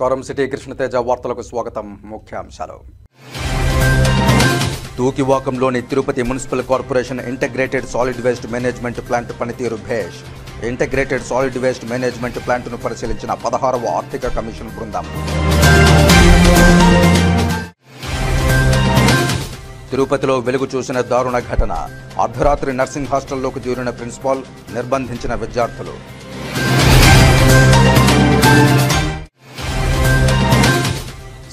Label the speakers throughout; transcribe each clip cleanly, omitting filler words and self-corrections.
Speaker 1: నమస్కారం సిటీ కృష్ణతేజ వార్తలకు స్వాగతం ముఖ్యాంశాలు తూకివాకంలోని Tirupati municipal corporation integrated solid waste management plant పనితీరు భేష్ ఇంటిగ్రేటెడ్ సాలిడ్ వేస్ట్ మేనేజ్మెంట్ ప్లాంట్ను పరిశీలించిన 16వ ఆర్థిక కమిషన్ బృందం తిరుపతిలో వెలుగు చూసిన దారుణ ఘటన అర్ధరాత్రి నర్సింగ్ హాస్టల్లోకి దూరిన ప్రిన్సిపాల్ నిర్బంధించిన విద్యార్థులు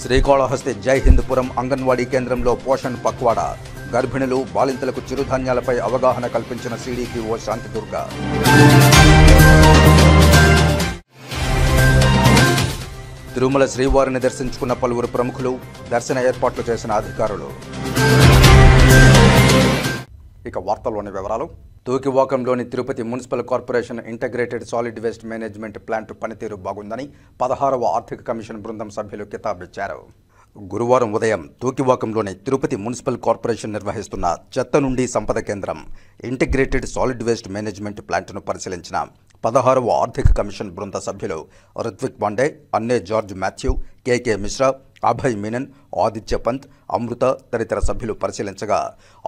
Speaker 1: శ్రీకాళహస్తి జై హిందపురం అంగన్వాడీ కేంద్రంలో పోషణ్ పక్వాడా గర్భిణులు బాలింతలకు చిరుధాన్యాలపై అవగాహన కల్పించిన సిడిపిఓ శాంతిదుర్గ తిరుమల శ్రీవారిని దర్శించుకున్న పలువురు ప్రముఖులు దర్శన ఏర్పాట్లు చేసిన అధికారులు ఇక వార్తల్లోని వివరాలు తూకివాకంలోని Tirupati municipal corporation integrated solid waste management plant పనితీరు బాగుందని 16వ ఆర్థిక కమిషన్ బృందం సభ్యులు కితాబిచ్చారు. గురువారం ఉదయం తూకివాకంలోని తిరుపతి మున్సిపల్ కార్పొరేషన్ నిర్వహిస్తున్న చెత్త నుండి సంపద కేంద్రం ఇంటిగ్రేటెడ్ సాలిడ్ వేస్ట్ మేనేజ్మెంట్ ప్లాంట్ను పరిశీలించిన 16వ ఆర్థిక కమిషన్ బృంద సభ్యులు రిత్విక్ పాండే, అన్నే జార్జ్ మాథ్యూ, కేకే మిశ్రా, అభయ్ మీనన్, ఆదిత్య పంత్, అమృత తదితర సభ్యులు పరిశీలించగా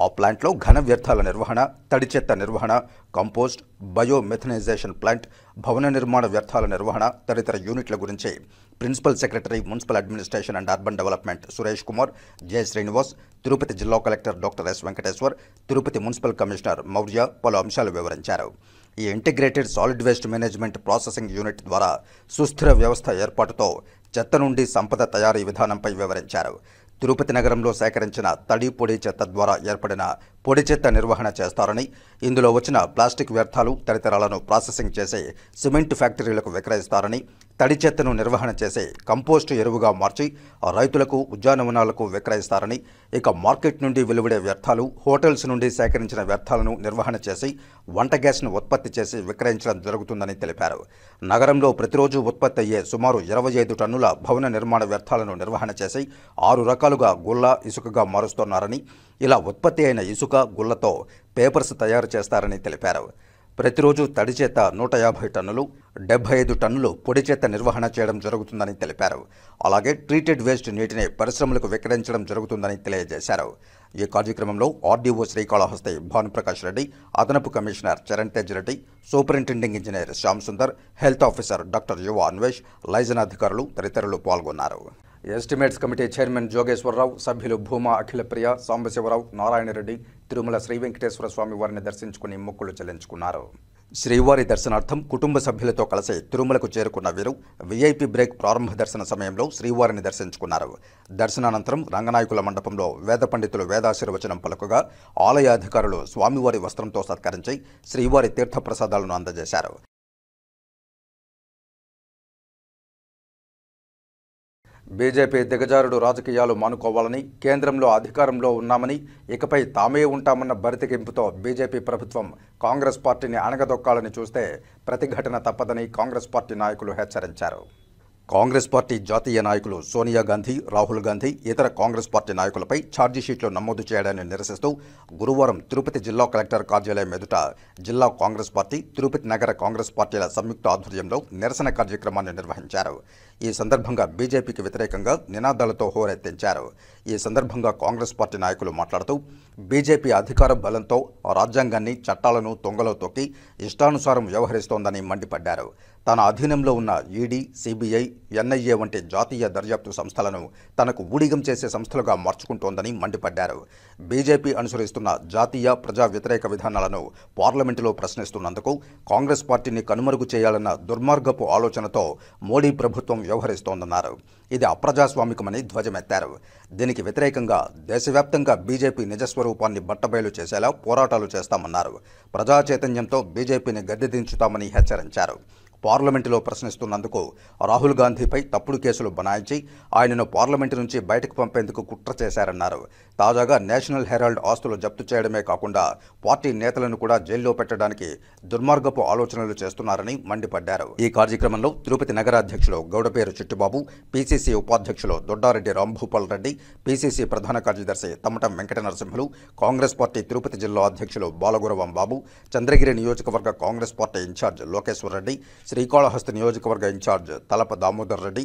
Speaker 1: ఆ ప్లాంట్లో ఘన వ్యర్థాల నిర్వహణ, తడి చెత్త నిర్వహణ, కంపోస్ట్, బయోమెథనైజేషన్ ప్లాంట్, భవన నిర్మాణ వ్యర్థాల నిర్వహణ తదితర యూనిట్ల గురించి principal secretary municipal administration and urban development Suresh Kumar, J Srinivas, Tirupati జిల్లా collector doctor S Venkateshwar, Tirupati municipal commissioner Maurya పలు అంశాలు వివరించారు. ఈ integrated solid waste management processing unit ద్వారా సుస్థిర వ్యవస్థ ఏర్పాటుతో చెత్త నుండి సంపద తయారీ విధానంపై వివరించారు. తిరుపతి నగరంలో సేకరించిన తడి పొడి చెత్త ద్వారా ఏర్పడిన పొడి చెత్త నిర్వహణ చేస్తారని, ఇందులో వచ్చిన ప్లాస్టిక్ వ్యర్థాలు తదితరాలను ప్రాసెసింగ్ చేసి సిమెంట్ ఫ్యాక్టరీలకు విక్రయిస్తారని, తడి చెత్తను నిర్వహణ చేసి కంపోస్టు ఎరువుగా మార్చి రైతులకు, ఉద్యానవనాలకు విక్రయిస్తారని, ఇక మార్కెట్ నుండి వెలువడే వ్యర్థాలు, హోటల్స్ నుండి సేకరించిన వ్యర్థాలను నిర్వహణ చేసి వంట గ్యాస్ను ఉత్పత్తి చేసి విక్రయించడం జరుగుతుందని తెలిపారు. నగరంలో ప్రతిరోజు ఉత్పత్తి అయ్యే సుమారు 25 టన్నుల భవన నిర్మాణ వ్యర్థాలను నిర్వహణ చేసి 6 రకాలుగా గుల్ల, ఇసుకగా మారుస్తున్నారని, ఇలా ఉత్పత్తి అయిన ఇసుక, గుల్లతో పేపర్స్ తయారు చేస్తారని తెలిపారు. ప్రతిరోజు తడి చెత్త 150 టన్నులు, 75 టన్నులు పొడి చెత్త నిర్వహణ చేయడం జరుగుతుందని తెలిపారు. అలాగే ట్రీటెడ్ వేస్ట్ నీటిని పరిశ్రమలకు విక్రయించడం జరుగుతుందని తెలియజేశారు. ఈ కార్యక్రమంలో ఆర్డీఓ శ్రీకాళహస్తి భానుప్రకాష్ రెడ్డి, అదనపు commissioner Charan Tej Reddy, superintending engineer Shyam Sundar, health officer doctor యువ అన్వేష్, లైజన్ అధికారులు తదితరులు పాల్గొన్నారు. ఎస్టిమేట్స్ కమిటీ చైర్మన్ జోగేశ్వరరావు, సభ్యులు భూమా అఖిలప్రియ, సాంబశివరావు, నారాయణరెడ్డి తిరుమల శ్రీ వెంకటేశ్వర స్వామి వారిని దర్శించుకుని మొక్కులు చెల్లించుకున్నారు. శ్రీవారి దర్శనార్థం కుటుంబ సభ్యులతో కలిసి తిరుమలకు చేరుకున్న వీరు వీఐపీ బ్రేక్ ప్రారంభ దర్శన సమయంలో శ్రీవారిని దర్శించుకున్నారు. దర్శనానంతరం రంగనాయకుల మండపంలో వేద పండితులు వేదాశీర్వచనం పలుకగా ఆలయ అధికారులు స్వామివారి వస్త్రంతో సత్కరించి శ్రీవారి తీర్థప్రసాదాలను అందజేశారు. బీజేపీ దిగజారుడు రాజకీయాలు మానుకోవాలని, కేంద్రంలో అధికారంలో ఉన్నామని, ఇకపై తామే ఉంటామన్న బరితెగింపుతో బీజేపీ ప్రభుత్వం కాంగ్రెస్ పార్టీని అణగదొక్కాలని చూస్తే ప్రతిఘటన తప్పదని కాంగ్రెస్ పార్టీ నాయకులు హెచ్చరించారు. కాంగ్రెస్ పార్టీ జాతీయ నాయకులు సోనియా గాంధీ, రాహుల్ గాంధీ ఇతర కాంగ్రెస్ పార్టీ నాయకులపై ఛార్జీషీట్లు నమోదు చేయడాన్ని నిరసిస్తూ గురువారం తిరుపతి జిల్లా కలెక్టర్ కార్యాలయం ఎదుట జిల్లా కాంగ్రెస్ పార్టీ, తిరుపతి నగర కాంగ్రెస్ పార్టీల సంయుక్త ఆధ్వర్యంలో నిరసన కార్యక్రమాన్ని నిర్వహించారు. ఈ సందర్భంగా బీజేపీకి వ్యతిరేకంగా నినాదాలతో హోరెత్తించారు. ఈ సందర్భంగా కాంగ్రెస్ పార్టీ నాయకులు మాట్లాడుతూ బీజేపీ అధికార బలంతో రాజ్యాంగాన్ని, చట్టాలను తొంగలో తొక్కి ఇష్టానుసారం వ్యవహరిస్తోందని మండిపడ్డారు. తన అధీనంలో ఉన్న ఈడీ, సిబిఐ, ఎన్ఐఏ వంటి జాతీయ దర్యాప్తు సంస్థలను తనకు ఊడిగం చేసే సంస్థలుగా మార్చుకుంటోందని మండిపడ్డారు. బీజేపీ అనుసరిస్తున్న జాతీయ ప్రజా వ్యతిరేక విధానాలను పార్లమెంటులో ప్రశ్నిస్తున్నందుకు కాంగ్రెస్ పార్టీని కనుమరుగు చేయాలన్న దుర్మార్గపు ఆలోచనతో మోడీ ప్రభుత్వం వ్యవహరిస్తోందన్నారు. ఇది అప్రజాస్వామికమని ధ్వజమెత్తారు. దీనికి వ్యతిరేకంగా దేశవ్యాప్తంగా బీజేపీ నిజస్వరూపాన్ని బట్టబయలు చేసేలా పోరాటాలు చేస్తామన్నారు. ప్రజా చైతన్యంతో బీజేపీని గద్దెదించుతామని హెచ్చరించారు. పార్లమెంటులో ప్రశ్నిస్తున్నందుకు రాహుల్ గాంధీపై తప్పుడు కేసులు బనాయించి ఆయనను పార్లమెంటు నుంచి బయటకు పంపేందుకు కుట్ర చేశారన్నారు. తాజాగా నేషనల్ హెరాల్డ్ ఆస్తులు జప్తు చేయడమే కాకుండా పార్టీ నేతలను కూడా జైల్లో పెట్టడానికి దుర్మార్గపు ఆలోచనలు చేస్తున్నారని మండిపడ్డారు. ఈ కార్యక్రమంలో తిరుపతి నగర అధ్యక్షులు గౌడపేరు చిట్టిబాబు, పీసీసీ ఉపాధ్యక్షులు దొడ్డారెడ్డి రాంభూపాల్ రెడ్డి, పీసీసీ ప్రధాన కార్యదర్శి తమ్మటం వెంకట నరసింహులు, కాంగ్రెస్ పార్టీ తిరుపతి జిల్లా అధ్యక్షులు బాలగురవం బాబు, చంద్రగిరి నియోజకవర్గ కాంగ్రెస్ పార్టీ ఇన్ఛార్జ్ లోకేశ్వర్ రెడ్డి, శ్రీకాళహస్తి నియోజకవర్గ ఇన్ఛార్జ్ తలప దామోదర్ రెడ్డి,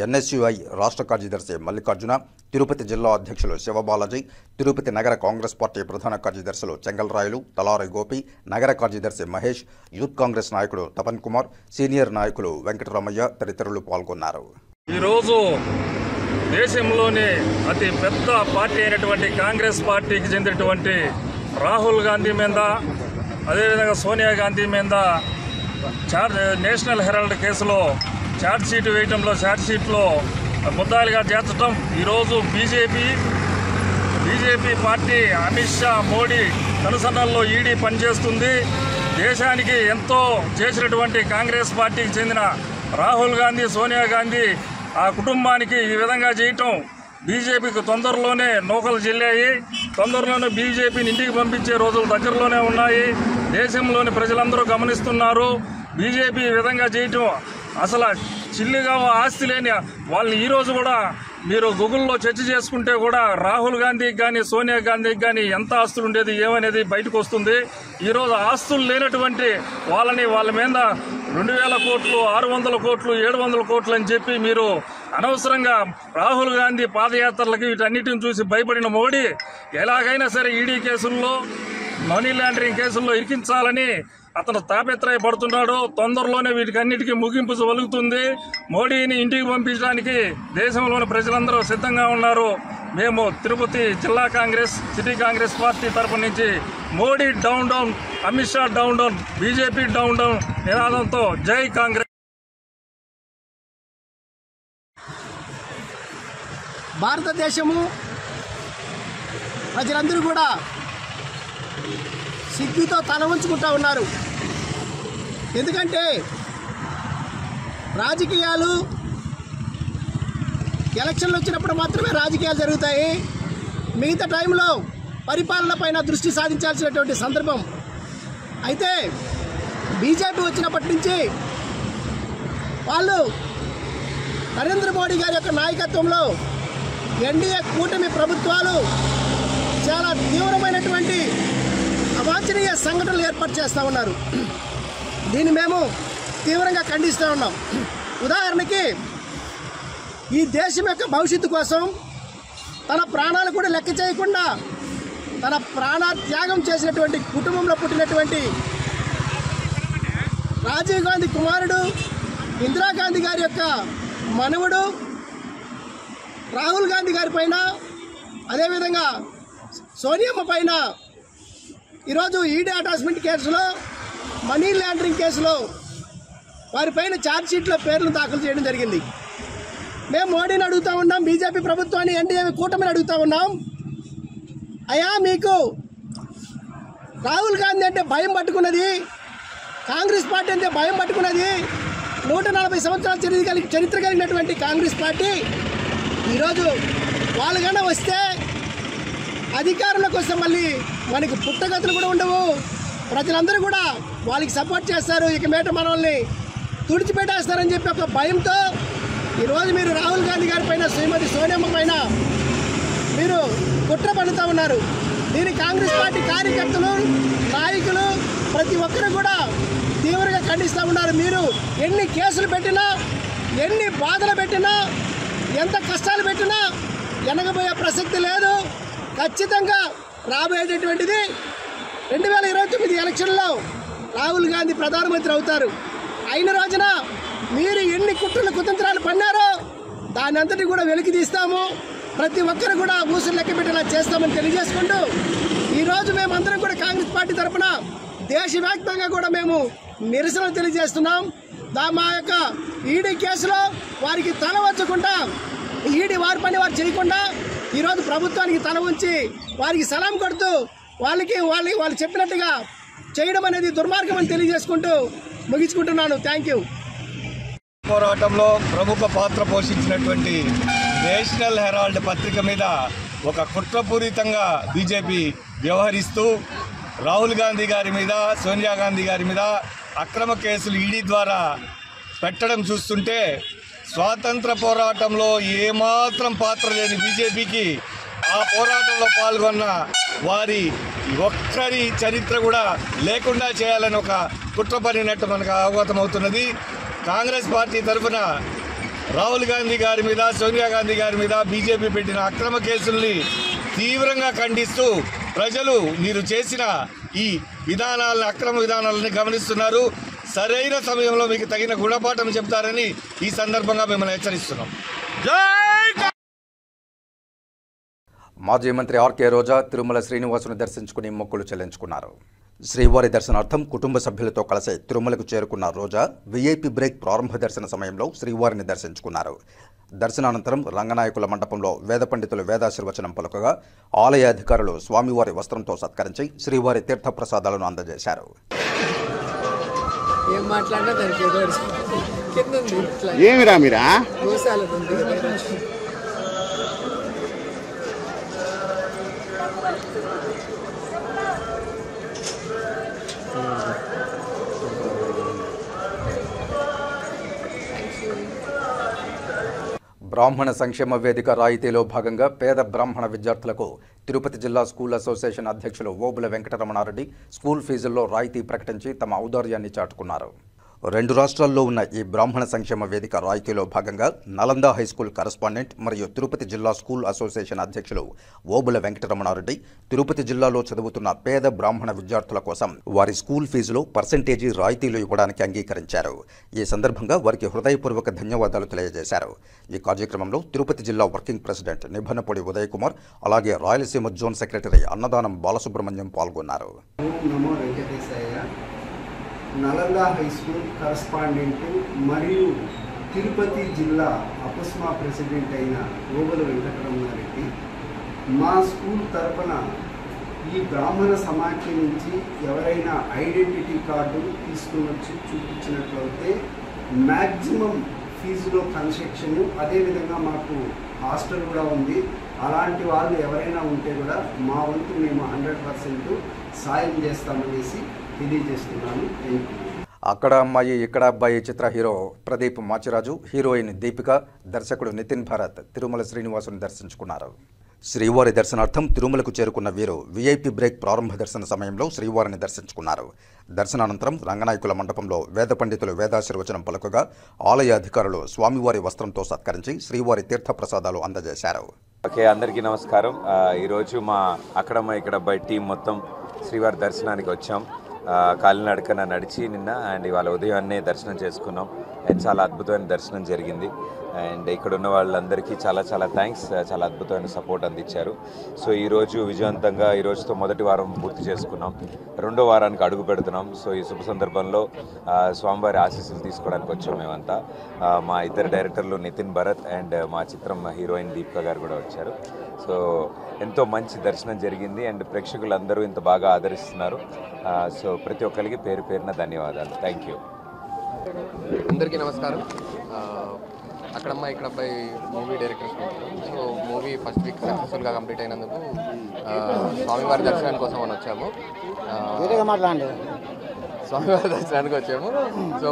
Speaker 1: ఎన్ఎస్యుఐ రాష్ట్ర కార్యదర్శి మల్లికార్జున, తిరుపతి జిల్లా అధ్యక్షులు శివబాలాజీ, తిరుపతి నగర కాంగ్రెస్ పార్టీ ప్రధాన కార్యదర్శులు చెంగల్రాయులు, తలారి గోపి, నగర కార్యదర్శి మహేష్, యూత్ కాంగ్రెస్ నాయకుడు తపన్ కుమార్, సీనియర్ నాయకులు వెంకటరమయ్య తదితరులు పాల్గొన్నారు.
Speaker 2: ఈరోజు దేశంలోని అతి పెద్ద పార్టీ అయినటువంటి కాంగ్రెస్ పార్టీకి చెందినటువంటి రాహుల్ గాంధీ మీద, అదేవిధంగా సోనియా గాంధీ మీద నేషనల్ హెరాల్డ్ కేసులో ఛార్జ్షీట్ వేయడంలో ఛార్జ్షీట్లో ముద్దాయిలుగా చేర్చడం ఈరోజు బీజేపీ పార్టీ అమిత్ షా, మోడీ కనుసన్నల్లో ఈడీ పనిచేస్తుంది. దేశానికి ఎంతో చేసినటువంటి కాంగ్రెస్ పార్టీకి చెందిన రాహుల్ గాంధీ, సోనియా గాంధీ ఆ కుటుంబానికి ఈ విధంగా చేయటం బీజేపీకి తొందరలోనే నూకలు చెల్లాయి. తొందరలోనే బీజేపీని ఇంటికి పంపించే రోజులు దగ్గరలోనే ఉన్నాయి. దేశంలోని ప్రజలందరూ గమనిస్తున్నారు. బీజేపీ ఈ విధంగా చేయటం అసలు చిల్లిగా ఆస్తి లేని వాళ్ళని ఈరోజు కూడా మీరు గూగుల్లో చర్చ చేసుకుంటే కూడా రాహుల్ గాంధీకి కానీ సోనియా గాంధీకి కానీ ఎంత ఆస్తులు ఉండేది ఏమనేది బయటకు వస్తుంది. ఈరోజు ఆస్తులు లేనటువంటి వాళ్ళ మీద 2000 కోట్లు, 600 కోట్లు, 700 కోట్లు అని చెప్పి మీరు అనవసరంగా రాహుల్ గాంధీ పాదయాత్రలకి వీటన్నిటిని చూసి భయపడిన మోడీ ఎలాగైనా సరే ఈడీ కేసుల్లో, మనీ లాండరింగ్ కేసుల్లో ఇరికించాలని అతను తాపత్రయపడుతున్నాడు. తొందరలోనే వీటికన్నిటికీ ముగింపు వలుగుతుంది. మోడీని ఇంటికి పంపించడానికి దేశంలోని ప్రజలందరూ సిద్ధంగా ఉన్నారు. మేము తిరుపతి జిల్లా కాంగ్రెస్, సిటీ కాంగ్రెస్ పార్టీ తరఫు నుంచి Modi down down, Amit Shah down down, BJP down down నినాదంతో జై కాంగ్రెస్.
Speaker 3: భారతదేశము ప్రజలందరూ కూడా సిగ్గుతో తల ఉంచుకుంటూ ఉన్నారు. ఎందుకంటే రాజకీయాలు ఎలక్షన్లు వచ్చినప్పుడు మాత్రమే రాజకీయాలు జరుగుతాయి. మిగతా టైంలో పరిపాలన పైన దృష్టి సాధించాల్సినటువంటి సందర్భం. అయితే బీజేపీ వచ్చినప్పటి నుంచి వాళ్ళు నరేంద్ర మోడీ గారి యొక్క నాయకత్వంలో ఎన్డీఏ కూటమి ప్రభుత్వాలు చాలా తీవ్రమైనటువంటి అవాంఛనీయ సంఘటనలు ఏర్పాటు చేస్తూ ఉన్నారు. దీన్ని మేము తీవ్రంగా ఖండిస్తూ ఉన్నాం. ఉదాహరణకి ఈ దేశం యొక్క భవిష్యత్తు కోసం తన ప్రాణాలు కూడా లెక్క చేయకుండా తన ప్రాణత్యాగం చేసినటువంటి కుటుంబంలో పుట్టినటువంటి రాజీవ్ గాంధీ కుమారుడు, ఇందిరాగాంధీ గారి యొక్క మనవడు రాహుల్ గాంధీ గారి పైన, అదేవిధంగా సోనియమ్మ పైన ఈరోజు ఈడీ అటాచ్మెంట్ కేసులో, మనీ లాండరింగ్ కేసులో వారిపైన ఛార్జ్షీట్లో పేర్లను దాఖలు చేయడం జరిగింది. మేము మోడీని అడుగుతూ ఉన్నాం, బీజేపీ ప్రభుత్వాన్ని, ఎన్డీఏ కూటమిని అడుగుతూ ఉన్నాం, అయ్యా మీకు రాహుల్ గాంధీ అంటే భయం పట్టుకున్నది, కాంగ్రెస్ పార్టీ అంటే భయం పట్టుకున్నది, 140 సంవత్సరాల చరిత్ర కలిగినటువంటి కాంగ్రెస్ పార్టీ ఈరోజు వాళ్ళు కన్నా వస్తే అధికారంలోకి వస్తే మళ్ళీ మనకి పుట్టగతులు కూడా ఉండవు. ప్రజలందరూ కూడా వాళ్ళకి సపోర్ట్ చేస్తారు. ఇక మీట మనల్ని తుడిచిపెట్టేస్తారని చెప్పి ఒక భయంతో ఈరోజు మీరు రాహుల్ గాంధీ గారి పైన, శ్రీమతి సోనియమ్మ పైన మీరు కుట్ర పన్నుతూ ఉన్నారు. దీన్ని కాంగ్రెస్ పార్టీ కార్యకర్తలు, నాయకులు ప్రతి ఒక్కరు కూడా తీవ్రంగా ఖండిస్తూ ఉన్నారు. మీరు ఎన్ని కేసులు పెట్టినా, ఎన్ని బాధలు పెట్టినా, ఎంత కష్టాలు పెట్టినా వెనకపోయే ప్రసక్తి లేదు. ఖచ్చితంగా రాబోయేటటువంటిది 2029 ఎలక్షన్లో రాహుల్ గాంధీ ప్రధానమంత్రి అవుతారు. అయిన రోజున మీరు ఎన్ని కుతంత్రాలు పన్నారో దాని అంతటి కూడా వెలికి తీస్తాము. ప్రతి ఒక్కరు కూడా ఊసులు లెక్క పెట్టేలా చేస్తామని తెలియజేసుకుంటూ ఈరోజు మేమందరం కూడా కాంగ్రెస్ పార్టీ తరఫున దేశవ్యాప్తంగా కూడా మేము నిరసన తెలియజేస్తున్నాం. మా యొక్క ఈడీ కేసులో వారికి తల వంచకుండా, ఈడీ వారి పని వారు చేయకుండా ఈరోజు ప్రభుత్వానికి తల ఉంచి వారికి సలాం కొడుతూ వాళ్ళు చెప్పినట్టుగా చేయడం అనేది దుర్మార్గం అని తెలియజేసుకుంటూ ముగించుకుంటున్నాను. Thank you.
Speaker 4: పోరాటంలో ప్రముఖ పాత్ర పోషించినటువంటి నేషనల్ హెరాల్డ్ పత్రిక మీద ఒక కుట్రపూరితంగా బీజేపీ వ్యవహరిస్తూ రాహుల్ గాంధీ గారి మీద, సోనియా గాంధీ గారి మీద అక్రమ కేసులు ఈడీ ద్వారా పెట్టడం చూస్తుంటే స్వాతంత్ర పోరాటంలో ఏమాత్రం పాత్ర లేని బీజేపీకి ఆ పోరాటంలో పాల్గొన్న వారి ఒక్కరి చరిత్ర కూడా లేకుండా చేయాలని ఒక కుట్ర పడినట్టు మనకు అవగతమవుతున్నది. కాంగ్రెస్ పార్టీ తరఫున రాహుల్ గాంధీ గారి మీద, సోనియా గాంధీ గారి మీద బీజేపీ పెట్టిన అక్రమ కేసుల్ని తీవ్రంగా ఖండిస్తూ ప్రజలు మీరు చేసిన ఈ విధానాలను, అక్రమ విధానాలని గమనిస్తున్నారు. సరైన సమయంలో మీకు తగిన గుణపాఠం చెప్తారని ఈ సందర్భంగా మిమ్మల్ని హెచ్చరిస్తున్నాం.
Speaker 1: మాజీ మంత్రి ఆర్కే రోజా తిరుమల శ్రీనివాసుని దర్శించుకుని మొక్కులు చెల్లించుకున్నారు. శ్రీవారి దర్శనార్థం కుటుంబ సభ్యులతో కలిసి తిరుమలకు చేరుకున్న రోజా వీఐపీ బ్రేక్ ప్రారంభ దర్శన సమయంలో శ్రీవారిని దర్శించుకున్నారు. దర్శనానంతరం రంగనాయకుల మండపంలో వేద పండితులు వేదాశీర్వచనం పలుకగా ఆలయ అధికారులు స్వామివారి వస్త్రంతో సత్కరించి శ్రీవారి తీర్థప్రసాదాలను అందజేశారు. బ్రాహ్మణ సంక్షేమ వేదిక రాయితీలో భాగంగా పేద బ్రాహ్మణ విద్యార్థులకు తిరుపతి జిల్లా స్కూల్ అసోసియేషన్ అధ్యక్షులు ఓబుల వెంకటరమణారెడ్డి స్కూల్ ఫీజుల్లో రాయితీ ప్రకటించి తమ ఔదార్యాన్ని చాటుకున్నారు. 2 రాష్ట్రాల్లో ఉన్న ఈ బ్రాహ్మణ సంక్షేమ వేదిక రాయితీలో భాగంగా నలంద హైస్కూల్ కరస్పాండెంట్ మరియు తిరుపతి జిల్లా స్కూల్ అసోసియేషన్ అధ్యక్షులు ఓబుల వెంకటరమణారెడ్డి తిరుపతి జిల్లాలో చదువుతున్న పేద బ్రాహ్మణ విద్యార్థుల కోసం వారి స్కూల్ ఫీజులో పర్సెంటేజీ రాయితీలు ఇవ్వడానికి అంగీకరించారు. ఈ సందర్భంగా వారికి హృదయపూర్వక ధన్యవాదాలు తెలియజేశారు. ఈ కార్యక్రమంలో తిరుపతి జిల్లా వర్కింగ్ ప్రెసిడెంట్ నిభనపొడి ఉదయ్ కుమార్, అలాగే రాయలసీమ జోన్ సెక్రటరీ అన్నదానం బాలసుబ్రహ్మణ్యం పాల్గొన్నారు.
Speaker 5: నలంద హై స్కూల్ కరస్పాండెంట్ మరియు తిరుపతి జిల్లా అపస్మా ప్రెసిడెంట్ అయిన ఓబుల వెంకటరమణారెడ్డి మా స్కూల్ తరఫున ఈ బ్రాహ్మణ సమాఖ్య నుంచి ఎవరైనా ఐడెంటిటీ కార్డు తీసుకుని వచ్చి చూపించినట్లయితే మ్యాక్సిమం ఫీజులో కన్సెషన్, అదేవిధంగా మాకు హాస్టల్ కూడా ఉంది. అలాంటి వాళ్ళు ఎవరైనా ఉంటే కూడా మా వంతు మేము 100% సాయం చేస్తామనేసి తెలియజేస్తున్నాను.
Speaker 1: అక్కడ అమ్మాయి ఇక్కడ అబ్బాయి చిత్ర హీరో ప్రదీప్ మాచిరాజు, హీరోయిన్ దీపిక, దర్శకుడు నితిన్ భరత్ తిరుమల శ్రీనివాసుని దర్శించుకున్నారు. శ్రీవారి దర్శనార్థం తిరుమలకు చేరుకున్న వీరు వీఐపీ బ్రేక్ ప్రారంభ దర్శన సమయంలో శ్రీవారిని దర్శించుకున్నారు. దర్శనానంతరం రంగనాయకుల మండపంలో వేద పండితులు వేదాశీర్వచనం పలుకగా ఆలయ అధికారులు స్వామివారి వస్త్రంతో సత్కరించి శ్రీవారి తీర్థప్రసాదాలు అందజేశారు.
Speaker 6: అందరికీ నమస్కారం. ఈరోజు మా అక్కడమ్మ ఇక్కడ అబ్బాయి టీం మొత్తం శ్రీవారి దర్శనానికి వచ్చాం. కాలినడకన నడిచి నిన్న అండ్ ఇవాళ ఉదయాన్నే దర్శనం చేసుకున్నాం. అండ్ చాలా అద్భుతమైన దర్శనం జరిగింది. అండ్ ఇక్కడ ఉన్న వాళ్ళందరికీ చాలా చాలా థ్యాంక్స్. చాలా అద్భుతమైన సపోర్ట్ అందించారు. సో ఈరోజు విజయవంతంగా ఈరోజుతో మొదటి వారం పూర్తి చేసుకున్నాం. 2వ వారానికి అడుగు పెడుతున్నాం. సో ఈ శుభ సందర్భంలో స్వామివారి ఆశీస్సులు తీసుకోవడానికి వచ్చాం మేమంతా. మా ఇద్దరు డైరెక్టర్లు నితిన్ భరత్ అండ్ మా చిత్రం హీరోయిన్ దీపిక గారు కూడా వచ్చారు. సో ఎంతో మంచి దర్శనం జరిగింది అండ్ ప్రేక్షకులందరూ ఇంత బాగా ఆదరిస్తున్నారు. సో ప్రతి ఒక్కరికి పేరు పేరున ధన్యవాదాలు. Thank you.
Speaker 7: అందరికీ నమస్కారం. అక్కడమ్మ ఇక్కడ అబ్బాయి movie director. So movie first week సక్సెస్ఫుల్గా కంప్లీట్ అయినందుకు స్వామివారి దర్శనానికి కోసం అని వచ్చాము. స్వామివారి దర్శనానికి వచ్చాము. సో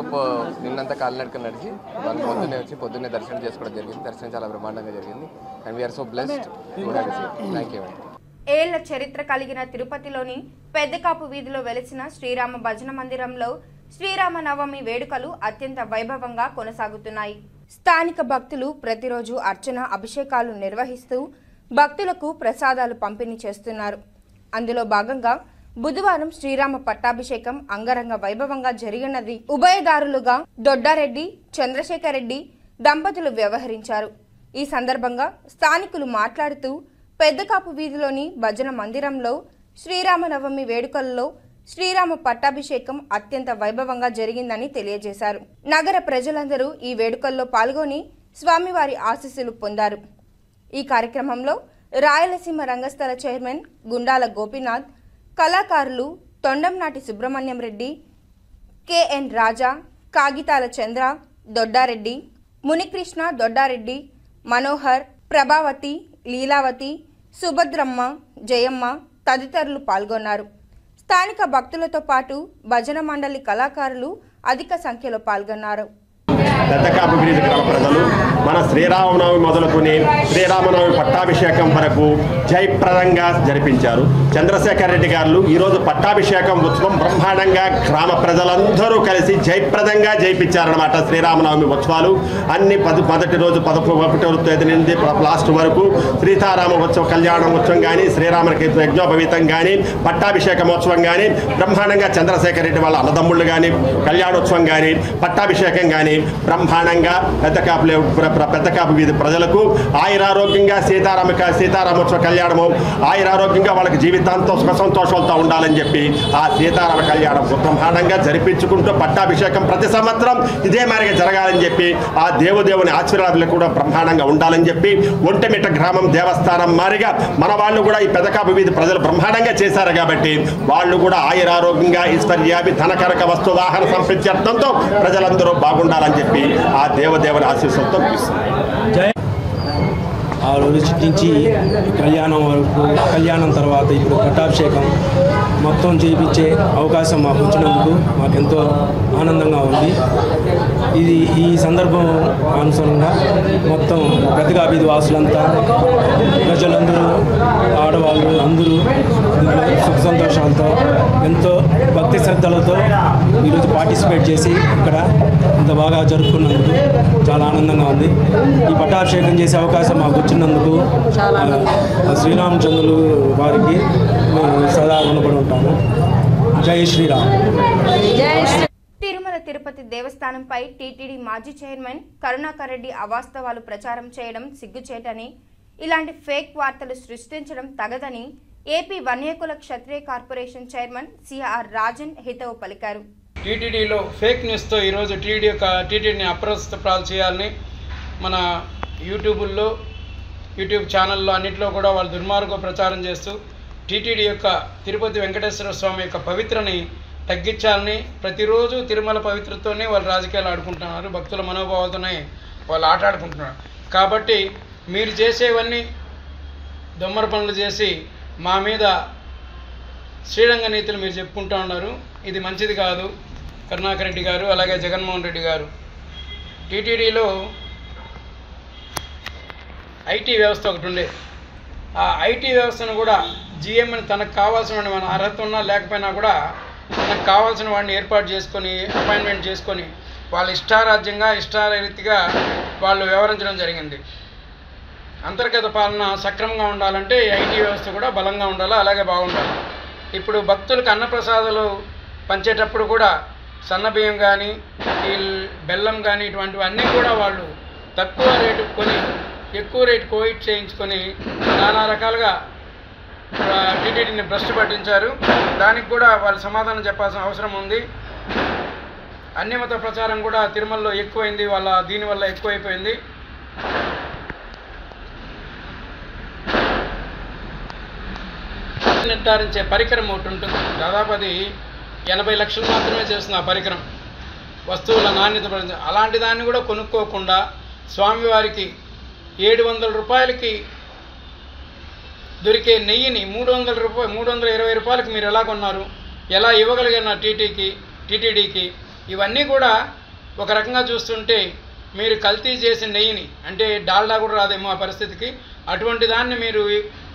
Speaker 7: నిన్నంతా కాలినడక నడిచి వాళ్ళు పొద్దున్నే వచ్చి పొద్దున్నే దర్శనం చేసుకోవడం జరిగింది. దర్శనం చాలా బ్రహ్మాండంగా జరిగింది and we are so blessed. Thank you.
Speaker 8: ఏళ్ల చరిత్ర కలిగిన తిరుపతిలోని పెద్దకాపు వీధిలో వెలిసిన శ్రీరామ భజన మందిరంలో శ్రీరామ నవమి వేడుకలు అత్యంత వైభవంగా కొనసాగుతున్నాయి. స్థానిక భక్తులు ప్రతిరోజు అర్చన, అభిషేకాలు నిర్వహిస్తూ భక్తులకు ప్రసాదాలు పంపిణీ చేస్తున్నారు. అందులో భాగంగా బుధవారం శ్రీరామ పట్టాభిషేకం అంగరంగ వైభవంగా జరిగినది. ఉభయదారులుగా దొడ్డారెడ్డి, చంద్రశేఖర్ రెడ్డి దంపతులు వ్యవహరించారు. ఈ సందర్భంగా స్థానికులు మాట్లాడుతూ పెద్దకాపు వీధిలోని భజన మందిరంలో శ్రీరామనవమి వేడుకల్లో శ్రీరామ పట్టాభిషేకం అత్యంత వైభవంగా జరిగిందని తెలియజేశారు. నగర ప్రజలందరూ ఈ వేడుకల్లో పాల్గొని స్వామివారి ఆశీస్సులు పొందారు. ఈ కార్యక్రమంలో రాయలసీమ రంగస్థల చైర్మన్ గుండాల గోపీనాథ్, కళాకారులు తొండంనాటి సుబ్రహ్మణ్యం రెడ్డి, కెఎన్ రాజా, కాగితాల చంద్ర, దొడ్డారెడ్డి, మునికృష్ణ, దొడ్డారెడ్డి, మనోహర్, ప్రభావతి, లీలావతి, సుభద్రమ్మ, జయమ్మ తదితరులు పాల్గొన్నారు. స్థానిక భక్తులతో పాటు భజన మండలి కళాకారులు అధిక సంఖ్యలో పాల్గొన్నారు.
Speaker 9: పెద్దకాపు వీధి గ్రామ ప్రజలు మన శ్రీరామనవమి మొదలుకొని శ్రీరామనవమి పట్టాభిషేకం వరకు జయప్రదంగా జరిపించారు. చంద్రశేఖర్ రెడ్డి గారు ఈరోజు పట్టాభిషేకం ఉత్సవం బ్రహ్మాండంగా గ్రామ ప్రజలందరూ కలిసి జయప్రదంగా జయిపించారన్నమాట. శ్రీరామనవమి ఉత్సవాలు అన్ని మొదటి రోజు 11వ తేదీ నుండి లాస్ట్ వరకు సీతారామ కళ్యాణం ఉత్సవం కానీ, శ్రీరామకి యజ్ఞోపవీతం కానీ, పట్టాభిషేకమోత్సవం కానీ బ్రహ్మాండంగా చంద్రశేఖర్ రెడ్డి వాళ్ళ అన్నదమ్ముళ్ళు కానీ, కళ్యాణోత్సవం కానీ, పట్టాభిషేకం కానీ బ్రహ్మాండంగా పెద్దకాపు వీధి ప్రజలకు ఆయురారోగ్యంగా సీతారామోత్సవ కళ్యాణము ఆయురారోగ్యంగా వాళ్ళకి జీవితాంతం సుఖ సంతోషాలతో ఉండాలని చెప్పి ఆ సీతారామ కళ్యాణం బ్రహ్మాండంగా జరిపించుకుంటూ పట్టాభిషేకం ప్రతి సంవత్సరం ఇదే మాదిరిగా జరగాలని చెప్పి ఆ దేవుని ఆశీర్వాదాలు కూడా బ్రహ్మాండంగా ఉండాలని చెప్పి ఒంటిమిట్ట గ్రామం దేవస్థానం మారిగా మన వాళ్ళు కూడా ఈ పెదకాపు వీధి ప్రజలు బ్రహ్మాండంగా చేశారు కాబట్టి వాళ్ళు కూడా ఆయురారోగ్యంగా ఈశ్వర్యాభి ధనకరక వస్తు వాహన సంపత్యర్థంతో ప్రజలందరూ బాగుండాలని చెప్పి ఆ దేవుని ఆశీస్సులతో ముగిస్తుంది.
Speaker 10: ఆ రోజు నుంచి కళ్యాణం వరకు, కళ్యాణం తర్వాత ఇప్పుడు పట్టాభిషేకం మొత్తం చేయించే అవకాశం మాకు వచ్చినందుకు మాకెంతో ఆనందంగా ఉంది. ఈ సందర్భం అనుసరంగా మొత్తం పెద్దకాపీది వాసులంతా, ప్రజలందరూ, ఆడవాళ్ళు అందరూ సుఖ సంతోషాలతో ఎంతో భక్తి శ్రద్ధలతో ఈరోజు పార్టిసిపేట్ చేసి ఇక్కడ ఇంత బాగా జరుపుకున్నందుకు చాలా ఆనందంగా ఉంది. ఈ పట్టాభిషేకం చేసే అవకాశం మాకు వచ్చినందుకు శ్రీరామచంద్రులు వారికి సదా రుణపడి ఉంటాము. జై శ్రీరామ్.
Speaker 8: తిరుమల తిరుపతి దేవస్థానంపై టీటీడీ మాజీ చైర్మన్ కరుణాకర్ రెడ్డి అవాస్తవాలు ప్రచారం చేయడం సిగ్గుచేటని, ఇలాంటి ఫేక్ వార్తలు సృష్టించడం తగదని ఏపీ వన్యకుల క్షత్రియ కార్పొరేషన్ చైర్మన్ సిఆర్ రాజన్ హితవు పలికారు.
Speaker 11: టీటీడీలో ఫేక్ న్యూస్తో ఈరోజు టీటీడీని అప్రస్తుతాలు చేయాలని మన యూట్యూబ్ ఛానల్లో అన్నింటిలో కూడా వాళ్ళు దుర్మార్గ ప్రచారం చేస్తూ టీటీడీ యొక్క తిరుపతి వెంకటేశ్వర స్వామి యొక్క పవిత్రని తగ్గించాలని, ప్రతిరోజు తిరుమల పవిత్రతోనే వాళ్ళు రాజకీయాలు ఆడుకుంటున్నారు, భక్తుల మనోభావాలతోనే వాళ్ళు ఆటాడుకుంటున్నారు. కాబట్టి మీరు చేసేవన్నీ దొమ్మర పనులు చేసి మా మీద శ్రీరంగ నీతులు మీరు చెప్పుకుంటూ ఉన్నారు. ఇది మంచిది కాదు. కరుణాకర్ రెడ్డి గారు అలాగే జగన్మోహన్ రెడ్డి గారు టీటీడీలో ఐటీ వ్యవస్థ ఒకటి ఉండేది. ఆ ఐటీ వ్యవస్థను కూడా జీఎంని తనకు కావాల్సిన మన అర్హత ఉన్నా లేకపోయినా కూడా తనకు కావాల్సిన వాడిని ఏర్పాటు చేసుకొని అపాయింట్మెంట్ చేసుకొని వాళ్ళ ఇష్టారాజ్యంగా ఇష్టారీతిగా వాళ్ళు వ్యవహరించడం జరిగింది. అంతర్గత పాలన సక్రమంగా ఉండాలంటే ఐటీ వ్యవస్థ కూడా బలంగా ఉండాలి, అలాగే బాగుండాలి. ఇప్పుడు భక్తులకు అన్నప్రసాదాలు పంచేటప్పుడు కూడా సన్నబియ్యం కానీ ఈ బెల్లం కానీ ఇటువంటివన్నీ కూడా వాళ్ళు తక్కువ రేటు కొని ఎక్కువ రేటు కోవిడ్ చేయించుకొని నానా రకాలుగా టీటీడీని భ్రష్టు పట్టించారు. దానికి కూడా వాళ్ళు సమాధానం చెప్పాల్సిన అవసరం ఉంది. అన్యమత ప్రచారం కూడా తిరుమలలో ఎక్కువైంది, దీనివల్ల ఎక్కువైపోయింది. నిర్ధారించే పరికరం ఒకటి ఉంటుంది. దాదాపు అది 80 లక్షలు మాత్రమే చేస్తుంది ఆ పరికరం, వస్తువుల నాణ్యత. అలాంటి దాన్ని కూడా కొనుక్కోకుండా స్వామివారికి 700 రూపాయలకి దొరికే నెయ్యిని 320 రూపాయలకి మీరు ఎలా కొన్నారు, ఎలా ఇవ్వగలిగిన టీటీడీకి? ఇవన్నీ కూడా ఒక రకంగా చూస్తుంటే మీరు కల్తీ చేసిన నెయ్యిని, అంటే డాల్డా కూడా రాదేమో ఆ పరిస్థితికి, అటువంటి దాన్ని మీరు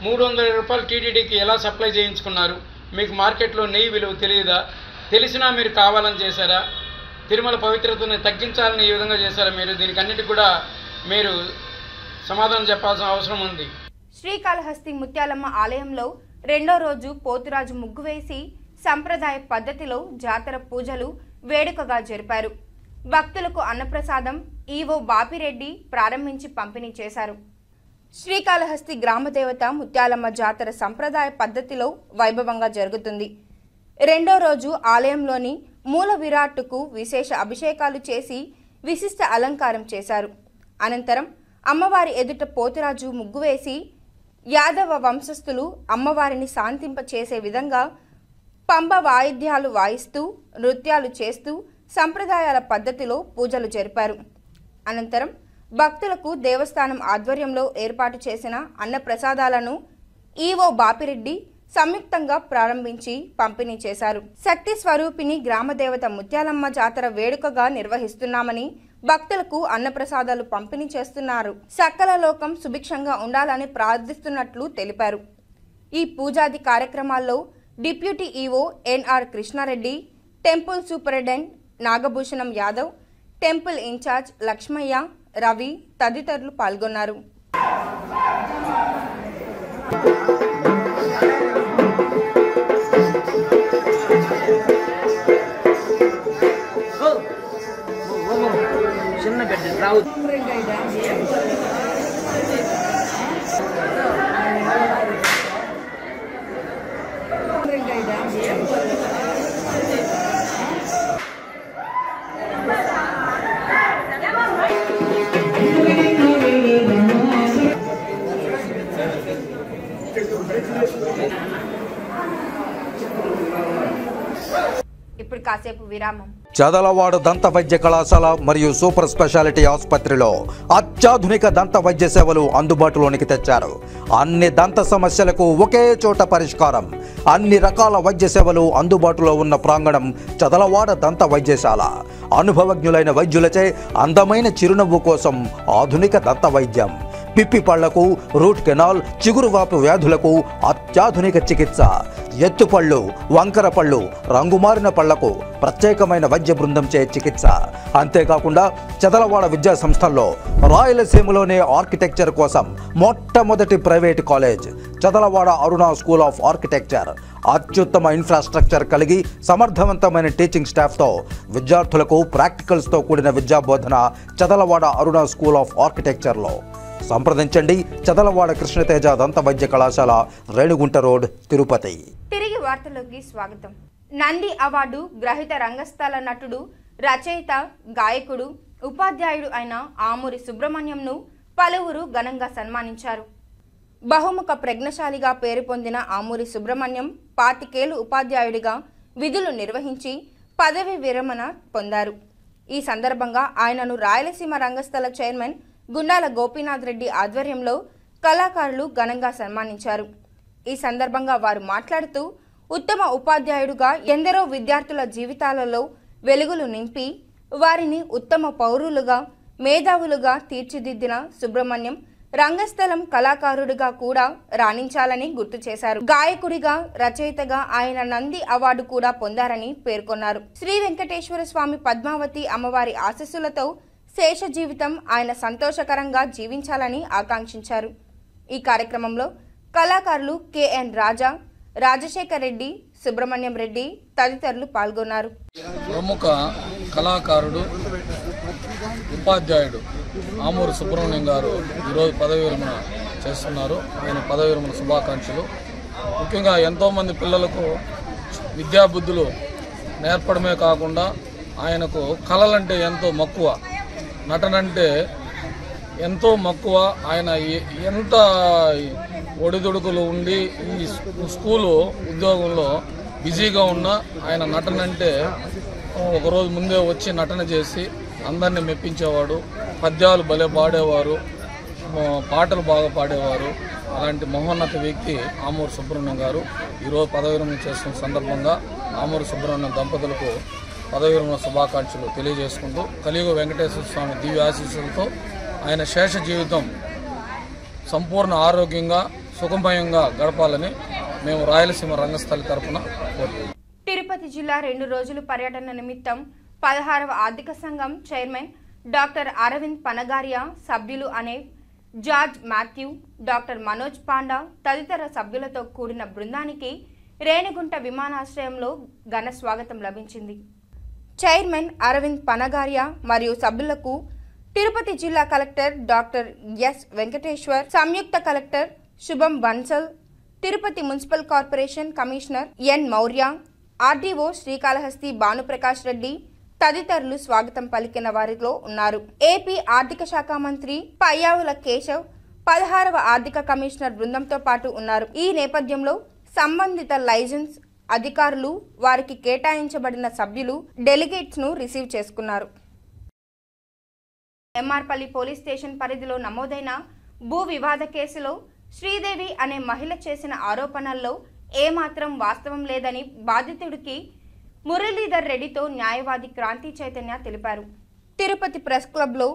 Speaker 11: 320 రూపాయలు టీటీడీకి ఎలా సప్లై చేయించుకున్నారు? మీకు మార్కెట్లో నెయ్యి విలువ తెలియదా? తెలిసినా మీరు కావాలని చేశారా? తిరుమల పవిత్రతను తగ్గించాలని ఈ విధంగా చేశారా మీరు? దీనికన్నిటికి కూడా మీరు సమాధానం చెప్పాల్సిన అవసరం ఉంది.
Speaker 8: శ్రీకాళహస్తి ముత్యాలమ్మ ఆలయంలో రెండో రోజు పోతురాజు ముగ్గు వేసి సంప్రదాయ పద్ధతిలో జాతర పూజలు వేడుకగా జరిపారు. భక్తులకు అన్నప్రసాదం ఈవో బాపిరెడ్డి ప్రారంభించి పంపిణీ చేశారు. శ్రీకాళహస్తి గ్రామదేవత ముత్యాలమ్మ జాతర సంప్రదాయ పద్ధతిలో వైభవంగా జరుగుతుంది. రెండో రోజు ఆలయంలోని మూల విరాట్టుకు విశేష అభిషేకాలు చేసి విశిష్ట అలంకారం చేశారు. అనంతరం అమ్మవారి ఎదుట పోతురాజు ముగ్గు వేసి యాదవ వంశస్థులు అమ్మవారిని శాంతింప చేసే విధంగా పంబ వాయిద్యాలు వాయిస్తూ నృత్యాలు చేస్తూ సంప్రదాయాల పద్ధతిలో పూజలు జరిపారు. అనంతరం భక్తులకు దేవస్థానం ఆధ్వర్యంలో ఏర్పాటు చేసిన అన్నప్రసాదాలను ఈవో బాపిరెడ్డి సంయుక్తంగా ప్రారంభించి పంపిణీ చేశారు. శక్తి స్వరూపిణి గ్రామదేవత ముత్యాలమ్మ జాతర వేడుకగా నిర్వహిస్తున్నామని భక్తులకు అన్నప్రసాదాలు పంపిణీ చేస్తున్నారు. సకల లోకం సుభిక్షంగా ఉండాలని ప్రార్థిస్తున్నట్లు తెలిపారు. ఈ పూజాది కార్యక్రమాల్లో deputy EO NR Krishna Reddy, temple superintendent Nagabhushanam Yadav, temple incharge Lakshmaiah, Ravi తదితరులు పాల్గొన్నారు. ఇప్పుడు కాసేపు విరామం.
Speaker 1: చదలవాడ దంత వైద్య కళాశాల మరియు సూపర్ స్పెషాలిటీ ఆసుపత్రిలో అత్యాధునిక దంత వైద్య సేవలు అందుబాటులోనికి తెచ్చారు. అన్ని దంత సమస్యలకు ఒకే చోట పరిష్కారం. అన్ని రకాల వైద్య సేవలు అందుబాటులో ఉన్న ప్రాంగణం చదలవాడ దంత వైద్యశాల. అనుభవజ్ఞులైన వైద్యులచే అందమైన చిరునవ్వు కోసం ఆధునిక దంత వైద్యం. పిప్పి పళ్లకు, రూట్ కెనాల్, చిగురువాపు వ్యాధులకు అత్యాధునిక చికిత్స. ఎత్తుపళ్ళు, వంకర పళ్ళు, రంగుమారిన పళ్లకు ప్రత్యేకమైన వైద్య బృందంచే చికిత్స. అంతేకాకుండా చదలవాడ విద్యా సంస్థల్లో రాయలసీమలోనే ఆర్కిటెక్చర్ కోసం మొట్టమొదటి private college Chadalavada Aruna school of architecture. అత్యుత్తమ ఇన్ఫ్రాస్ట్రక్చర్ కలిగి సమర్థవంతమైన టీచింగ్ స్టాఫ్తో విద్యార్థులకు ప్రాక్టికల్స్తో కూడిన విద్యాబోధన చదలవాడ అరుణ స్కూల్ ఆఫ్ ఆర్కిటెక్చర్లో. సంప్రదించండి. చదలవాడ కృష్ణతేజ దంత వైద్య కళాశాల, రేణుగుంట రోడ్, తిరుపతి.
Speaker 8: తిరిగి వార్తల్లోకి స్వాగతం. నంది అవార్డు గ్రహీత రంగస్థల నటుడు, రచయిత, గాయకుడు, ఉపాధ్యాయుడు అయిన ఆమూరి సుబ్రహ్మణ్యంను పలువురు ఘనంగా సన్మానించారు. బహుముఖ ప్రజ్ఞశాలిగా పేరు పొందిన ఆమూరి సుబ్రహ్మణ్యం 25 ఏళ్లు ఉపాధ్యాయుడిగా విధులు నిర్వహించి పదవి విరమణ పొందారు. ఈ సందర్భంగా ఆయనను రాయలసీమ రంగస్థల చైర్మన్ గుండాల గోపీనాథ్ రెడ్డి ఆధ్వర్యంలో కళాకారులు ఘనంగా సన్మానించారు. ఈ సందర్భంగా వారు మాట్లాడుతూ, ఉత్తమ ఉపాధ్యాయుడుగా ఎందరో విద్యార్థుల జీవితాలలో వెలుగులు నింపి వారిని ఉత్తమ పౌరులుగా, మేధావులుగా తీర్చిదిద్దిన సుబ్రహ్మణ్యం రంగస్థలం కళాకారుడిగా కూడా రాణించాలని గుర్తు చేశారు. గాయకుడిగా, రచయితగా ఆయన నంది అవార్డు కూడా పొందారని పేర్కొన్నారు. శ్రీ వెంకటేశ్వర స్వామి, పద్మావతి అమ్మవారి ఆశీస్సులతో శేష జీవితం ఆయన సంతోషకరంగా జీవించాలని ఆకాంక్షించారు. ఈ కార్యక్రమంలో కళాకారులు కెఎన్ రాజా, రాజశేఖర్ రెడ్డి, సుబ్రహ్మణ్యం రెడ్డి తదితరులు పాల్గొన్నారు.
Speaker 2: ప్రముఖ కళాకారుడు, ఉపాధ్యాయుడు ఆమూరు సుబ్రహ్మణ్యం గారు ఈరోజు పదవి విరమణ చేస్తున్నారు. ఆయన పదవి విరమణ శుభాకాంక్షలు. ముఖ్యంగా ఎంతోమంది పిల్లలకు విద్యాబుద్ధులు నేర్పడమే కాకుండా ఆయనకు కళలంటే ఎంతో మక్కువ, నటనంటే ఎంతో మక్కువ. ఆయన ఎంత ఒడిదుడుకులు ఉండి ఈ స్కూలు ఉద్యోగంలో బిజీగా ఉన్నా ఆయన నటనంటే ఒకరోజు ముందే వచ్చి నటన చేసి అందరినీ మెప్పించేవాడు. పద్యాలు భలే పాడేవారు, పాటలు బాగా పాడేవారు. అలాంటి మహోన్నత వ్యక్తి ఆమూరు సుబ్రహ్మణ్యం గారు ఈరోజు పదవి విరమణ చేస్తున్న సందర్భంగా ఆమూరు సుబ్రహ్మణ్యం దంపతులకు పదవి విరమణ శుభాకాంక్షలు తెలియజేసుకుంటూ, కలియుగ వెంకటేశ్వర స్వామి దివ్య ఆశీస్సులతో ఆయన శేష జీవితం సంపూర్ణ ఆరోగ్యంగా, సుఖమయంగా గడపాలని మేము రాయలసీమ రంగస్థలి తరఫున కోరుతున్నాం.
Speaker 8: తిరుపతి జిల్లా 2 రోజుల పర్యటన నిమిత్తం 16వ ఆర్థిక సంఘం చైర్మన్ డాక్టర్ అరవింద్ పనగారియా, సభ్యులు అనే George Matthew, doctor Manoj panda తదితర సభ్యులతో కూడిన బృందానికి రేణిగుంట విమానాశ్రయంలో ఘన స్వాగతం లభించింది. చైర్మన్ అరవింద్ పనగారియా మరియు సభ్యులకు తిరుపతి జిల్లా కలెక్టర్ డాక్టర్ ఎస్ వెంకటేశ్వర్, సంయుక్త collector Shubham Bansal, Tirupati municipal corporation commissioner N Maurya, RDO Srikalahasti Bhanuprakash Reddy తదితరులు స్వాగతం పలికిన వారిలో ఉన్నారు. ఏపీ ఆర్థిక శాఖ మంత్రి పయ్యావుల కేశవ్ 16వ ఆర్థిక కమిషనర్ బృందంతో పాటు ఉన్నారు. ఈ నేపథ్యంలో సంబంధిత లైసెన్స్ అధికారులు, వారికి కేటాయించబడిన సభ్యులు, డెలిగేట్స్ ను రిసీవ్ చేసుకున్నారు. ఎంఆర్పల్లి పోలీస్ స్టేషన్ పరిధిలో నమోదైన భూ వివాద కేసులో శ్రీదేవి అనే మహిళ చేసిన ఆరోపణల్లో ఏమాత్రం వాస్తవం లేదని బాధితుడికి మురళీధర్ రెడ్డితో న్యాయవాది క్రాంతి చైతన్య తెలిపారు. తిరుపతి ప్రెస్ క్లబ్లో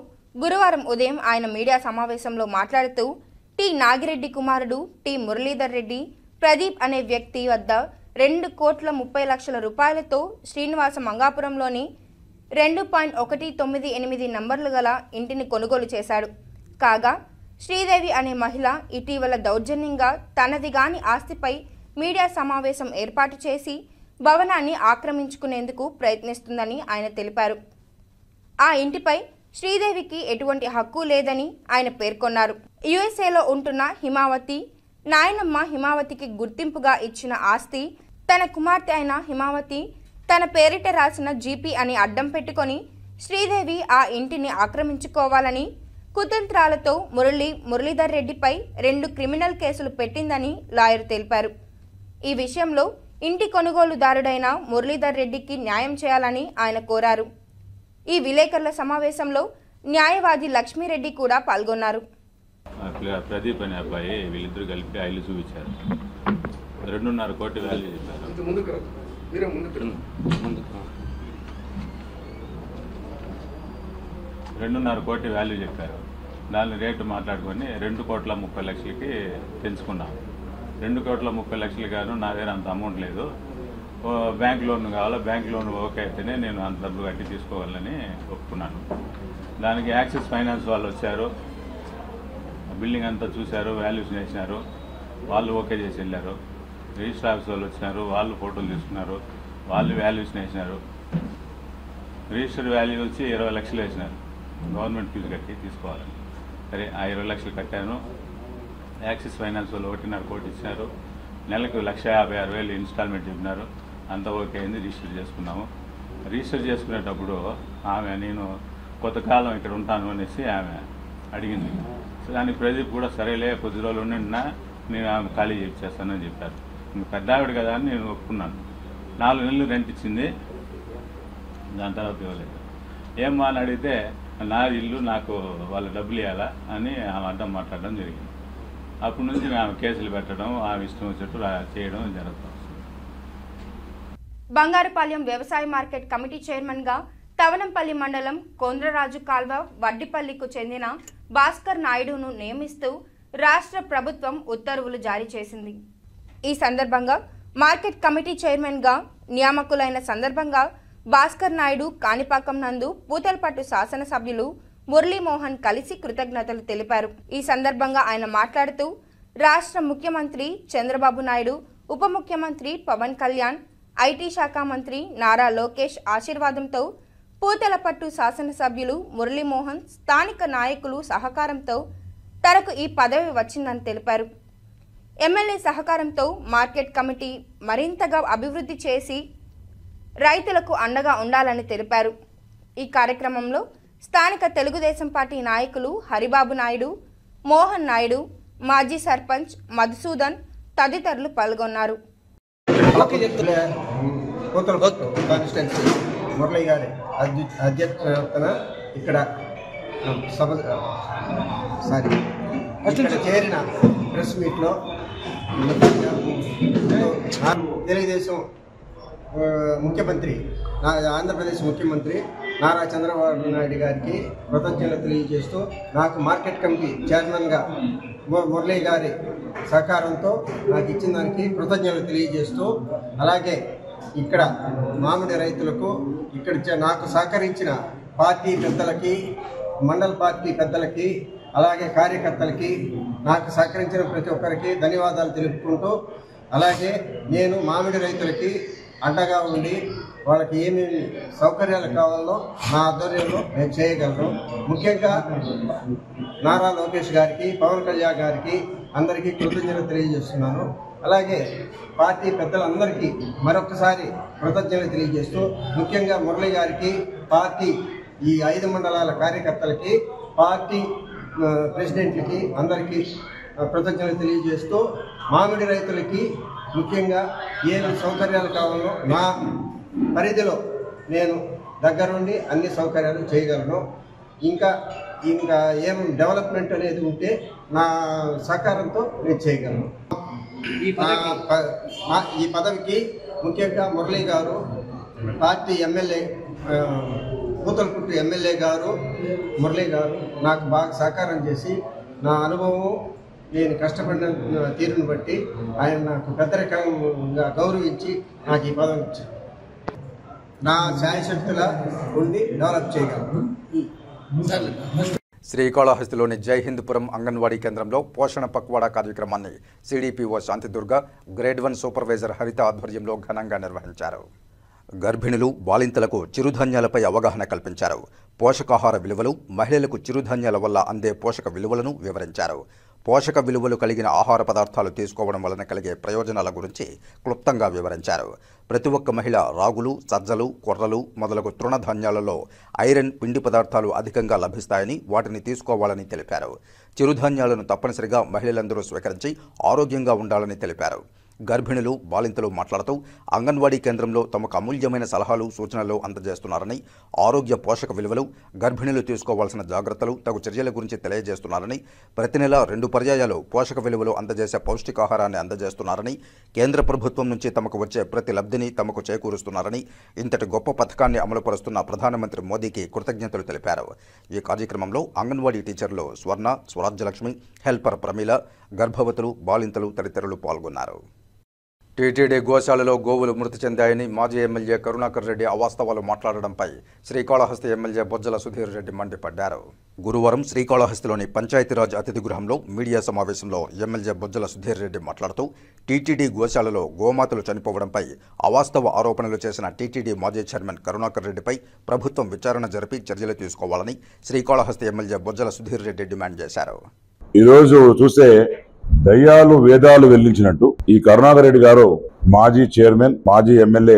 Speaker 8: గురువారం ఉదయం ఆయన మీడియా సమావేశంలో మాట్లాడుతూ టి నాగిరెడ్డి కుమారుడు టి మురళీధర్ రెడ్డి ప్రదీప్ అనే వ్యక్తి వద్ద 2,30,00,000 రూపాయలతో శ్రీనివాస మంగాపురంలోని 2.198 నంబర్లు గల ఇంటిని కొనుగోలు చేశాడు. కాగా శ్రీదేవి అనే మహిళ ఇటీవల దౌర్జన్యంగా తనది గాని ఆస్తిపై మీడియా సమావేశం ఏర్పాటు చేసి భవనాన్ని ఆక్రమించుకునేందుకు ప్రయత్నిస్తుందని ఆయన తెలిపారు. ఆ ఇంటిపై శ్రీదేవికి ఎటువంటి హక్కు లేదని ఆయన పేర్కొన్నారు. యుఎస్ఏలో ఉంటున్న హిమావతి నాయనమ్మ హిమావతికి గుర్తింపుగా ఇచ్చిన ఆస్తి తన కుమార్తె అయిన హిమావతి తన పేరిట రాసిన జీపీ అని అడ్డం పెట్టుకొని శ్రీదేవి ఆ ఇంటిని ఆక్రమించుకోవాలని కుతంత్రాలతో మురళీధర్ రెడ్డిపై 2 క్రిమినల్ కేసులు పెట్టిందని లాయర్ తెలిపారు. ఈ విషయంలో ఇంటి కొనుగోలుదారుడైన మురళీధర్ రెడ్డికి న్యాయం చేయాలని ఆయన కోరారు. ఈ విలేకరుల సమావేశంలో న్యాయవాది లక్ష్మీరెడ్డి కూడా పాల్గొన్నారు.
Speaker 12: ప్రదీప్ అనే అబ్బాయి వీళ్ళిద్దరు కలిపి ఐలు చూపించారు. 2.5 కోటి వాల్యూ చెప్పారు. 2.5 కోటి వాల్యూ చెప్పారు. దాని రేటు మాట్లాడుకొని 2,30,00,000కి తెంచుకున్నాం. 2,30,00,000 గాను నా దగ్గర అంత అమౌంట్ లేదు, బ్యాంక్ లోన్ కావాలా, బ్యాంక్ లోన్ ఓకే అయితేనే నేను అంత డబ్బు కట్టి తీసుకోవాలని ఒప్పుకున్నాను. దానికి యాక్సిస్ ఫైనాన్స్ వాళ్ళు వచ్చారు, బిల్డింగ్ అంతా చూశారు, వాల్యూషన్ వేసినారు, వాళ్ళు ఓకే చేసి వెళ్ళారు. రిజిస్టర్ ఆఫీస్ వాళ్ళు వచ్చినారు, వాళ్ళు ఫోటోలు తీసుకున్నారు, వాళ్ళు వాల్యూషన్ వేసినారు. రిజిస్టర్ వాల్యూ వచ్చి 20 లక్షలు వేసినారు, గవర్నమెంట్ ఫీజు కట్టి తీసుకోవాలని. సరే, ఆ 20 లక్షలు కట్టాను. యాక్సిస్ ఫైనాన్స్ వాళ్ళు 1.5 కోటి ఇచ్చినారు. నెలకు 1,56,000 ఇన్స్టాల్మెంట్ చెప్పినారు. అంతా ఓకే అయింది, రిజిస్టర్ చేసుకున్నాము. రిజిస్టర్ చేసుకునేటప్పుడు ఆమె నేను కొంతకాలం ఇక్కడ ఉంటాను అనేసి ఆమె అడిగింది. దానికి ప్రదీప్ కూడా సరేలే కొద్ది రోజులు ఉండినా నేను ఆమె ఖాళీ చేస్తానని చెప్పారు. ఇంక పెద్ద ఆవిడ కదా అని నేను ఒప్పుకున్నాను. 4 నెలలు రెంట్ ఇచ్చింది, దాని తర్వాత ఇవ్వలేదు. ఏమ్మా అని అడిగితే నా ఇల్లు నాకు వాళ్ళ డబ్బులు ఇవ్వాలా అని ఆమె అడ్డం మాట్లాడడం జరిగింది. అప్పటి నుంచి ఆమె కేసులు పెట్టడం, ఆమె ఇష్టం వచ్చేట్టు చేయడం జరుగుతుంది.
Speaker 8: బంగారుపాలెం వ్యవసాయ మార్కెట్ కమిటీ చైర్మన్గా తవనంపల్లి మండలం కొండ్రరాజు కాల్వ వడ్డిపల్లికు చెందిన భాస్కర్ నాయుడును నియమిస్తూ రాష్ట్ర ప్రభుత్వం ఉత్తర్వులు జారీ చేసింది. ఈ సందర్భంగా మార్కెట్ కమిటీ చైర్మన్గా నియామకులైన సందర్భంగా భాస్కర్ నాయుడు కాణిపాకం నందు పూతలపట్టు శాసనసభ్యులు మురళీమోహన్ కలిసి కృతజ్ఞతలు తెలిపారు. ఈ సందర్భంగా ఆయన మాట్లాడుతూ రాష్ట్ర ముఖ్యమంత్రి చంద్రబాబు నాయుడు, ఉప ముఖ్యమంత్రి పవన్ కళ్యాణ్, ఐటీ శాఖ మంత్రి నారా లోకేష్ ఆశీర్వాదంతో పూతలపట్టు శాసనసభ్యులు మురళీమోహన్ స్థానిక నాయకులు సహకారంతో తనకు ఈ పదవి వచ్చిందని తెలిపారు. ఎమ్మెల్యే సహకారంతో మార్కెట్ కమిటీ మరింతగా అభివృద్ధి చేసి రైతులకు అండగా ఉండాలని తెలిపారు. ఈ కార్యక్రమంలో స్థానిక తెలుగుదేశం పార్టీ నాయకులు హరిబాబు నాయుడు, మోహన్ నాయుడు, మాజీ సర్పంచ్ మధుసూదన్ తదితరులు పాల్గొన్నారు.
Speaker 13: మురళి గారి అధ్యక్షతన ఇక్కడ చేరిన ప్రెస్ మీట్లో తెలుగుదేశం ముఖ్యమంత్రి, ఆంధ్రప్రదేశ్ ముఖ్యమంత్రి నారా చంద్రబాబు నాయుడు గారికి కృతజ్ఞతలు తెలియజేస్తూ, నాకు మార్కెట్ కమిటీ చైర్మన్గా మురళి గారి సహకారంతో నాకు ఇచ్చిన దానికి కృతజ్ఞతలు తెలియజేస్తూ, అలాగే ఇక్కడ మామిడి రైతులకు ఇక్కడ నాకు సహకరించిన పార్టీ పెద్దలకి, మండల పార్టీ పెద్దలకి, అలాగే కార్యకర్తలకి, నాకు సహకరించిన ప్రతి ఒక్కరికి ధన్యవాదాలు తెలుపుకుంటూ, అలాగే నేను మామిడి రైతులకి అండగా ఉండి వాళ్ళకి ఏమేమి సౌకర్యాలు కావాలో నా ఆధ్వర్యంలో నేను చేయగలను. ముఖ్యంగా నారా లోకేష్ గారికి, పవన్ కళ్యాణ్ గారికి అందరికీ కృతజ్ఞతలు తెలియజేస్తున్నాను. అలాగే పార్టీ పెద్దలందరికీ మరొకసారి కృతజ్ఞతలు తెలియజేస్తూ, ముఖ్యంగా మురళి గారికి, పార్టీ ఈ 5 మండలాల కార్యకర్తలకి, పార్టీ ప్రెసిడెంట్లకి అందరికీ కృతజ్ఞతలు తెలియజేస్తూ, మామిడి రైతులకి ముఖ్యంగా ఏమేమి సౌకర్యాలు కావాలో నా పరిధిలో నేను దగ్గరుండి అన్ని సౌకర్యాలు చేయగలను. ఇంకా ఏం డెవలప్మెంట్ అనేది ఉంటే నా సహకారంతో నేను చేయగలను. ఈ పదవికి ముఖ్యంగా మురళి గారు పార్టీ ఎమ్మెల్యే పూతలకుట్టు ఎమ్మెల్యే గారు మురళీ గారు నాకు బాగా సహకారం చేసి నా అనుభవం నేను కష్టపడిన తీరును బట్టి ఆయన నాకు పెద్దరికంగా గౌరవించి నాకు ఈ పదవి ఇచ్చారు. నా శాయశక్తుల ఉండి డెవలప్ చేయగలను.
Speaker 1: శ్రీకాళహస్తిలోని జై హిందపురం అంగన్వాడీ కేంద్రంలో పోషణ పక్వాడా కార్యక్రమాన్ని సిడిపిఓ శాంతిదుర్గ గ్రేడ్ 1 సూపర్వైజర్ హరిత ఆధ్వర్యంలో ఘనంగా నిర్వహించారు. గర్భిణులు బాలింతలకు చిరుధాన్యాలపై అవగాహన కల్పించారు. పోషకాహార విలువలు, మహిళలకు చిరుధాన్యాల వల్ల అందే పోషక విలువలను వివరించారు. పోషక విలువలు కలిగిన ఆహార పదార్థాలు తీసుకోవడం వలన కలిగే ప్రయోజనాల గురించి క్లుప్తంగా వివరించారు. ప్రతి ఒక్క మహిళ రాగులు, సజ్జలు, కొర్రలు మొదలగు తృణధాన్యాలలో ఐరన్, పిండి పదార్థాలు అధికంగా లభిస్తాయని, వాటిని తీసుకోవాలని తెలిపారు. చిరుధాన్యాలను తప్పనిసరిగా మహిళలందరూ స్వీకరించి ఆరోగ్యంగా ఉండాలని తెలిపారు. గర్భిణులు, బాలింతలు మాట్లాడుతూ అంగన్వాడీ కేంద్రంలో తమకు అమూల్యమైన సలహాలు, సూచనలు అందజేస్తున్నారని, ఆరోగ్య పోషక విలువలు, గర్భిణులు తీసుకోవాల్సిన జాగ్రత్తలు, తగు చర్యల గురించి తెలియజేస్తున్నారని, ప్రతి నెల 2 పర్యాయాలు పోషక విలువలు అందజేసే పౌష్టికాహారాన్ని అందజేస్తున్నారని, కేంద్ర ప్రభుత్వం నుంచి తమకు వచ్చే ప్రతి లబ్ధిని తమకు చేకూరుస్తున్నారని, ఇంతటి గొప్ప పథకాన్ని అమలుపరుస్తున్న ప్రధానమంత్రి మోదీకి కృతజ్ఞతలు తెలిపారు. ఈ కార్యక్రమంలో అంగన్వాడీ టీచర్లు స్వర్ణ, స్వరాజ్యలక్ష్మి, హెల్పర్ ప్రమీల, గర్భవతులు, బాలింతలు తదితరులు పాల్గొన్నారు. టీటీడీ గోశాలలో గోవులు మృతి చెందాయని మాజీ ఎమ్మెల్యే కరుణాకర్ రెడ్డి అవాస్తవాలు మాట్లాడడంపై శ్రీకాళహస్తి ఎమ్మెల్యే బొజ్జల సుధీర్ రెడ్డి మండిపడ్డారు. గురువారం శ్రీకాళహస్తిలోని పంచాయతీరాజ్ అతిథి గృహంలో మీడియా సమావేశంలో ఎమ్మెల్యే బొజ్జల సుధీర్ రెడ్డి మాట్లాడుతూ టీటీడీ గోశాలలో గోమాతలు చనిపోవడంపై అవాస్తవ ఆరోపణలు చేసిన టీటీడీ మాజీ చైర్మన్ కరుణాకర్ రెడ్డిపై ప్రభుత్వం విచారణ జరిపి చర్యలు తీసుకోవాలని శ్రీకాళహస్తి ఎమ్మెల్యే బొజ్జల సుధీర్ రెడ్డి డిమాండ్ చేశారు.
Speaker 14: ఈరోజు చూస్తే దయ్యాలు వేదాలు వెల్లించినట్టు ఈ కరుణాకర్ రెడ్డి గారు మాజీ చైర్మన్, మాజీ ఎమ్మెల్యే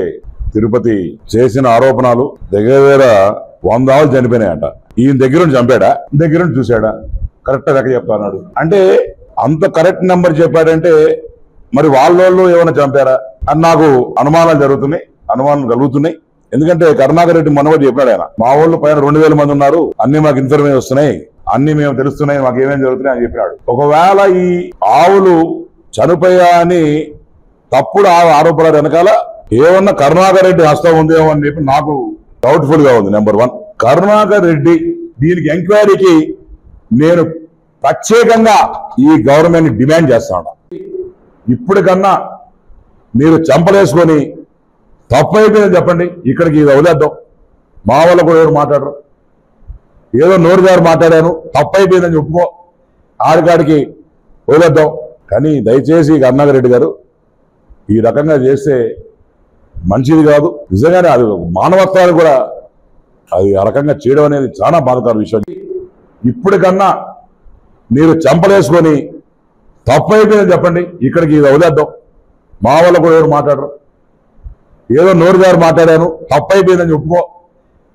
Speaker 14: తిరుపతి చేసిన ఆరోపణలు దగ్గర 100 ఆవులు చనిపోయినాయంట. ఈయన దగ్గర నుంచి చంపాడా, దగ్గర నుంచి చూశాడా, కరెక్ట్ లెక్క చెప్తాడు. అంటే అంత కరెక్ట్ నెంబర్ చెప్పాడంటే మరి వాళ్ళు ఏమైనా చంపారా అని నాకు అనుమానాలు కలుగుతున్నాయి. ఎందుకంటే కరుణాకర్ రెడ్డి మొన్న చెప్పాడు, ఆయన మా వాళ్ళు పైన 2000 మంది ఉన్నారు, అన్ని మాకు ఇన్ఫర్మేషన్ వస్తున్నాయి, అన్ని మేము తెలుస్తున్నాయి, మాకు ఏమేమి జరుగుతున్నాయి అని చెప్పినాడు. ఒకవేళ ఈ ఆవులు చనిపోయా అని తప్పుడు ఆరోపణల వెనకాల ఏమన్నా కరుణాకర్ రెడ్డి హస్తం ఉందేమో అని చెప్పి నాకు డౌట్ఫుల్ గా ఉంది. నెంబర్ 1 కరుణాకర్ రెడ్డి దీనికి ఎంక్వైరీకి నేను ప్రత్యేకంగా ఈ గవర్నమెంట్ డిమాండ్ చేస్తాను. ఇప్పటికన్నా మీరు చంపలేసుకొని తప్పైపోయిందని చెప్పండి, ఇక్కడికి వదిలేద్దాం. మా వల్ల కూడా ఎవరు మాట్లాడరు, ఏదో నోరు గారు మాట్లాడాను తప్పైపోయిందని ఒప్పుకో, ఆడికాడికి వదిలేద్దాం. కానీ దయచేసి కరుణాకర్ రెడ్డి గారు ఈ రకంగా చేస్తే మంచిది కాదు. నిజంగానే అది మానవత్వాలు కూడా అది ఆ రకంగా చేయడం అనేది చాలా బాధాకర విషయం. ఇప్పటికన్నా మీరు చంపలేసుకొని తప్పైపోయిందని చెప్పండి, ఇక్కడికి వదిలేద్దాం. మా వల్ల కూడా ఎవరు మాట్లాడరు, ఏదో నోరు గారు మాట్లాడాను తప్పైపోయిందని ఒప్పుకో,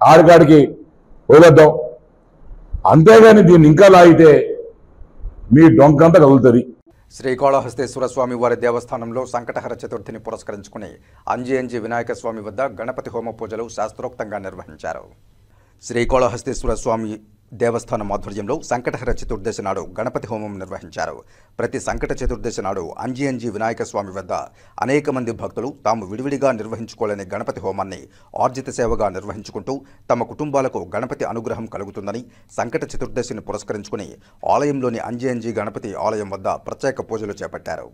Speaker 14: ఆడికాడికి వదిలేద్దాం. అంతేగాని దీన్ని ఇంకా లాగితే మీ డొంకంతా కదులుతుంది.
Speaker 1: శ్రీకాళహస్తేశ్వర స్వామి వారి దేవస్థానంలో సంకటహర చతుర్థిని పురస్కరించుకుని అంజి వినాయక స్వామి వద్ద గణపతి హోమ పూజలు శాస్త్రోక్తంగా నిర్వహించారు. శ్రీకాళహస్తేశ్వర స్వామి దేవస్థానం ఆధ్వర్యంలో సంకటహర చతుర్దశి నాడు గణపతి హోమం నిర్వహించారు. ప్రతి సంకట చతుర్దశి నాడు అంజి వినాయక స్వామి వద్ద అనేక మంది భక్తులు తాము విడివిడిగా నిర్వహించుకోలేని గణపతి హోమాన్ని ఆర్జిత సేవగా నిర్వహించుకుంటూ తమ కుటుంబాలకు గణపతి అనుగ్రహం కలుగుతుందని సంకట చతుర్దశిని పురస్కరించుకుని ఆలయంలోని అంజి గణపతి ఆలయం వద్ద ప్రత్యేక పూజలు చేపట్టారు.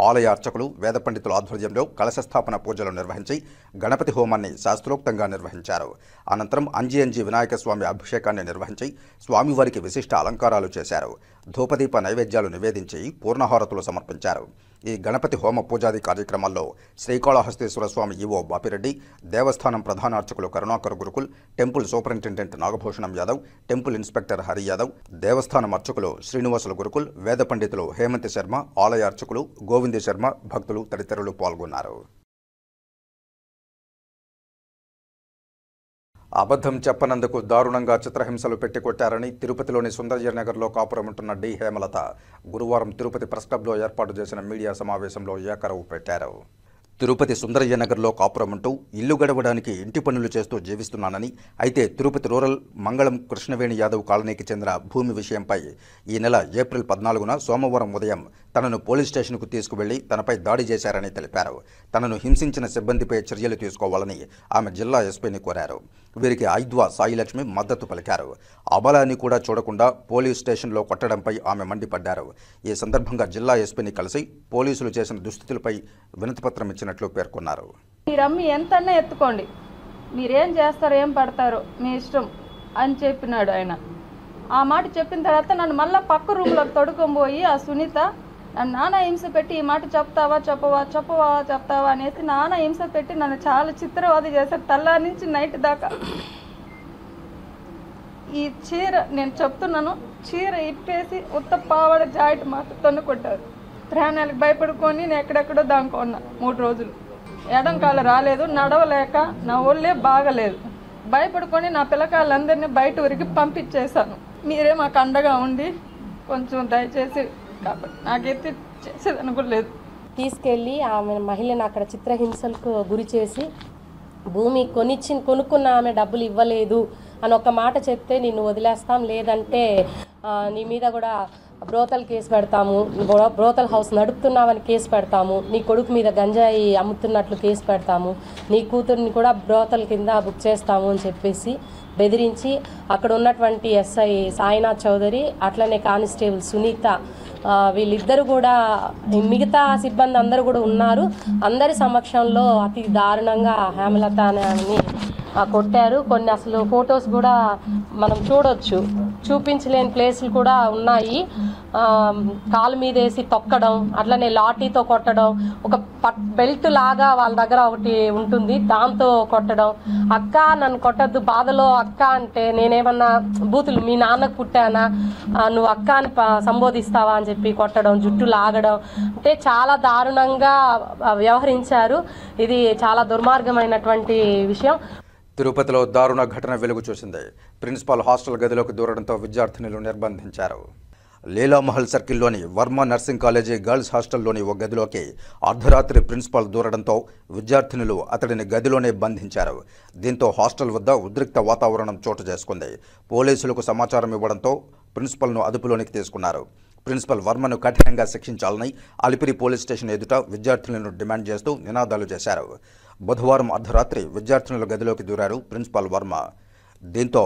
Speaker 1: ఆలయ అర్చకులు, వేద పండితుల ఆధ్వర్యంలో కలశస్థాపన పూజలు నిర్వహించి గణపతి హోమాన్ని శాస్త్రోక్తంగా నిర్వహించారు. అనంతరం అంజి వినాయక స్వామి అభిషేకాన్ని నిర్వహించి స్వామివారికి విశిష్ట అలంకారాలు చేశారు. ధూపదీప నైవేద్యాలు నివేదించి పూర్ణహారతులు సమర్పించారు. ఈ గణపతి హోమ పూజాది కార్యక్రమాల్లో శ్రీకాళహస్తేశ్వర స్వామి ఈవో బాపిరెడ్డి, దేవస్థానం ప్రధాన అర్చకులు Karunakar Gurukul, temple superintendent Nagabhushanam Yadav, temple inspector Hari Yadav, దేవస్థానం అర్చకులు శ్రీనివాసులు గురుకుల్, వేద పండితులు హేమంత్ శర్మ, ఆలయ అర్చకులు గోవింద శర్మ, భక్తులు తదితరులు పాల్గొన్నారు. అబద్ధం చెప్పనందుకు దారుణంగా చిత్రహింసలు పెట్టికొట్టారని తిరుపతిలోని సుందరయ్యనగర్లో కాపురముంటున్న డి హేమలత గురువారం తిరుపతి ప్రెస్ క్లబ్లో ఏర్పాటు చేసిన మీడియా సమావేశంలో ఏకరవు పెట్టారు. తిరుపతి సుందరయ్యనగర్లో కాపురముంటూ ఇల్లు గడవడానికి ఇంటి పనులు చేస్తూ జీవిస్తున్నానని, అయితే తిరుపతి రూరల్ మంగళం కృష్ణవేణి యాదవ్ కాలనీకి చెందిన భూమి విషయంపై ఈ నెల ఏప్రిల్ 14న సోమవారం ఉదయం తనను పోలీస్ స్టేషన్కు తీసుకువెళ్లి తనపై దాడి చేశారని తెలిపారు. తనను హింసించిన సిబ్బందిపై చర్యలు తీసుకోవాలని ఆమె జిల్లా ఎస్పీని కోరారు. వీరికి ఐద్వా సాయిలక్ష్మి మద్దతు పలికారు. అబలాన్ని కూడా చూడకుండా పోలీస్ స్టేషన్లో కొట్టడంపై ఆమె మండిపడ్డారు. ఈ సందర్భంగా జిల్లా ఎస్పీని కలిసి పోలీసులు చేసిన దుస్థితులపై వినతిపత్రం ఇచ్చినట్లు పేర్కొన్నారు.
Speaker 15: మీరమ్మి ఎంతన్నా ఎత్తుకోండి, మీరేం చేస్తారో ఏం పడతారో మీ ఇష్టం అని చెప్పినాడు ఆయన. ఆ మాట చెప్పిన తర్వాత నన్ను మళ్ళీ పక్క రూమ్లోకి తొడుకొని పోయి ఆ సునీత నన్ను నానా హింస పెట్టి ఈ మాట చెప్తావా అనేసి నానా హింస పెట్టి నన్ను చాలా చిత్రవాది చేశారు తెల్లారి నుంచి నైట్ దాకా. ఈ చీర నేను చెప్తున్నాను, చీర ఇప్పేసి ఉత్త పావడ జాయింట్ మాటతోనే కొట్టారు. ప్రాణాలకు భయపడుకొని నేను ఎక్కడెక్కడో దానుకున్నా 3 రోజులు. ఎడం కాలు రాలేదు, నడవలేక నా ఒళ్ళే బాగలేదు. భయపడుకొని నా పిల్లకాయలందరినీ బయట ఊరికి పంపించేశాను. మీరే మాకు అండగా ఉండి కొంచెం దయచేసి కాబట్టి నాకైతే చేసేది అనుకోలేదు.
Speaker 16: తీసుకెళ్ళి ఆమె మహిళను అక్కడ చిత్రహింసలకు గురి చేసి భూమి కొనుక్కున్న ఆమె డబ్బులు ఇవ్వలేదు అని ఒక మాట చెప్తే నిన్ను వదిలేస్తాం, లేదంటే నీ మీద కూడా బ్రోతల్ కేసు పెడతాము, బ్రోతల్ హౌస్ నడుపుతున్నామని కేసు పెడతాము, నీ కొడుకు మీద గంజాయి అమ్ముతున్నట్లు కేసు పెడతాము, నీ కూతుర్ని కూడా బ్రోతల్ కింద బుక్ చేస్తాము అని చెప్పేసి బెదిరించి అక్కడ ఉన్నటువంటి ఎస్ఐ సాయినాథ్ చౌదరి అట్లనే కానిస్టేబుల్ సునీత వీళ్ళిద్దరు కూడా మిగతా సిబ్బంది అందరూ కూడా ఉన్నారు. అందరి సమక్షంలో అతి దారుణంగా హేమలత అని కొట్టారు. కొన్ని అసలు ఫొటోస్ కూడా మనం చూడొచ్చు, చూపించలేని ప్లేసులు కూడా ఉన్నాయి. కాలు మీద వేసి తొక్కడం, అట్లనే లాఠీతో కొట్టడం, ఒక బెల్ట్ లాగా వాళ్ళ దగ్గర ఒకటి ఉంటుంది దాంతో కొట్టడం. అక్క నన్ను కొట్టద్దు బాధలో అక్క అంటే నేనేమన్నా బూతులు మీ నాన్నకు పుట్టానా, నువ్వు అక్క అని సంబోధిస్తావా అని చెప్పి కొట్టడం, జుట్టు లాగడం, అంటే చాలా దారుణంగా వ్యవహరించారు. ఇది చాలా దుర్మార్గమైనటువంటి విషయం.
Speaker 1: తిరుపతిలో దారుణ ఘటన వెలుగు చూసింది. ప్రిన్సిపాల్ హాస్టల్ గదిలోకి దూరడంతో విద్యార్థినులు నిర్బంధించారు. లీలామహల్ సర్కిల్లోని వర్మ నర్సింగ్ కాలేజీ గర్ల్స్ హాస్టల్లోని ఓ గదిలోకి అర్ధరాత్రి ప్రిన్సిపాల్ దూరడంతో విద్యార్థినులు అతడిని గదిలోనే బంధించారు. దీంతో హాస్టల్ వద్ద ఉద్రిక్త వాతావరణం చోటు చేసుకుంది. పోలీసులకు సమాచారం ఇవ్వడంతో ప్రిన్సిపల్ను అదుపులోనికి తీసుకున్నారు. ప్రిన్సిపల్ వర్మను కఠినంగా శిక్షించాలని అలిపిరి పోలీస్ స్టేషన్ ఎదుట విద్యార్థులను డిమాండ్ చేస్తూ నినాదాలు చేశారు. బుధవారం అర్ధరాత్రి విద్యార్థినుల గదిలోకి దూరారు ప్రిన్సిపాల్ వర్మ. దీంతో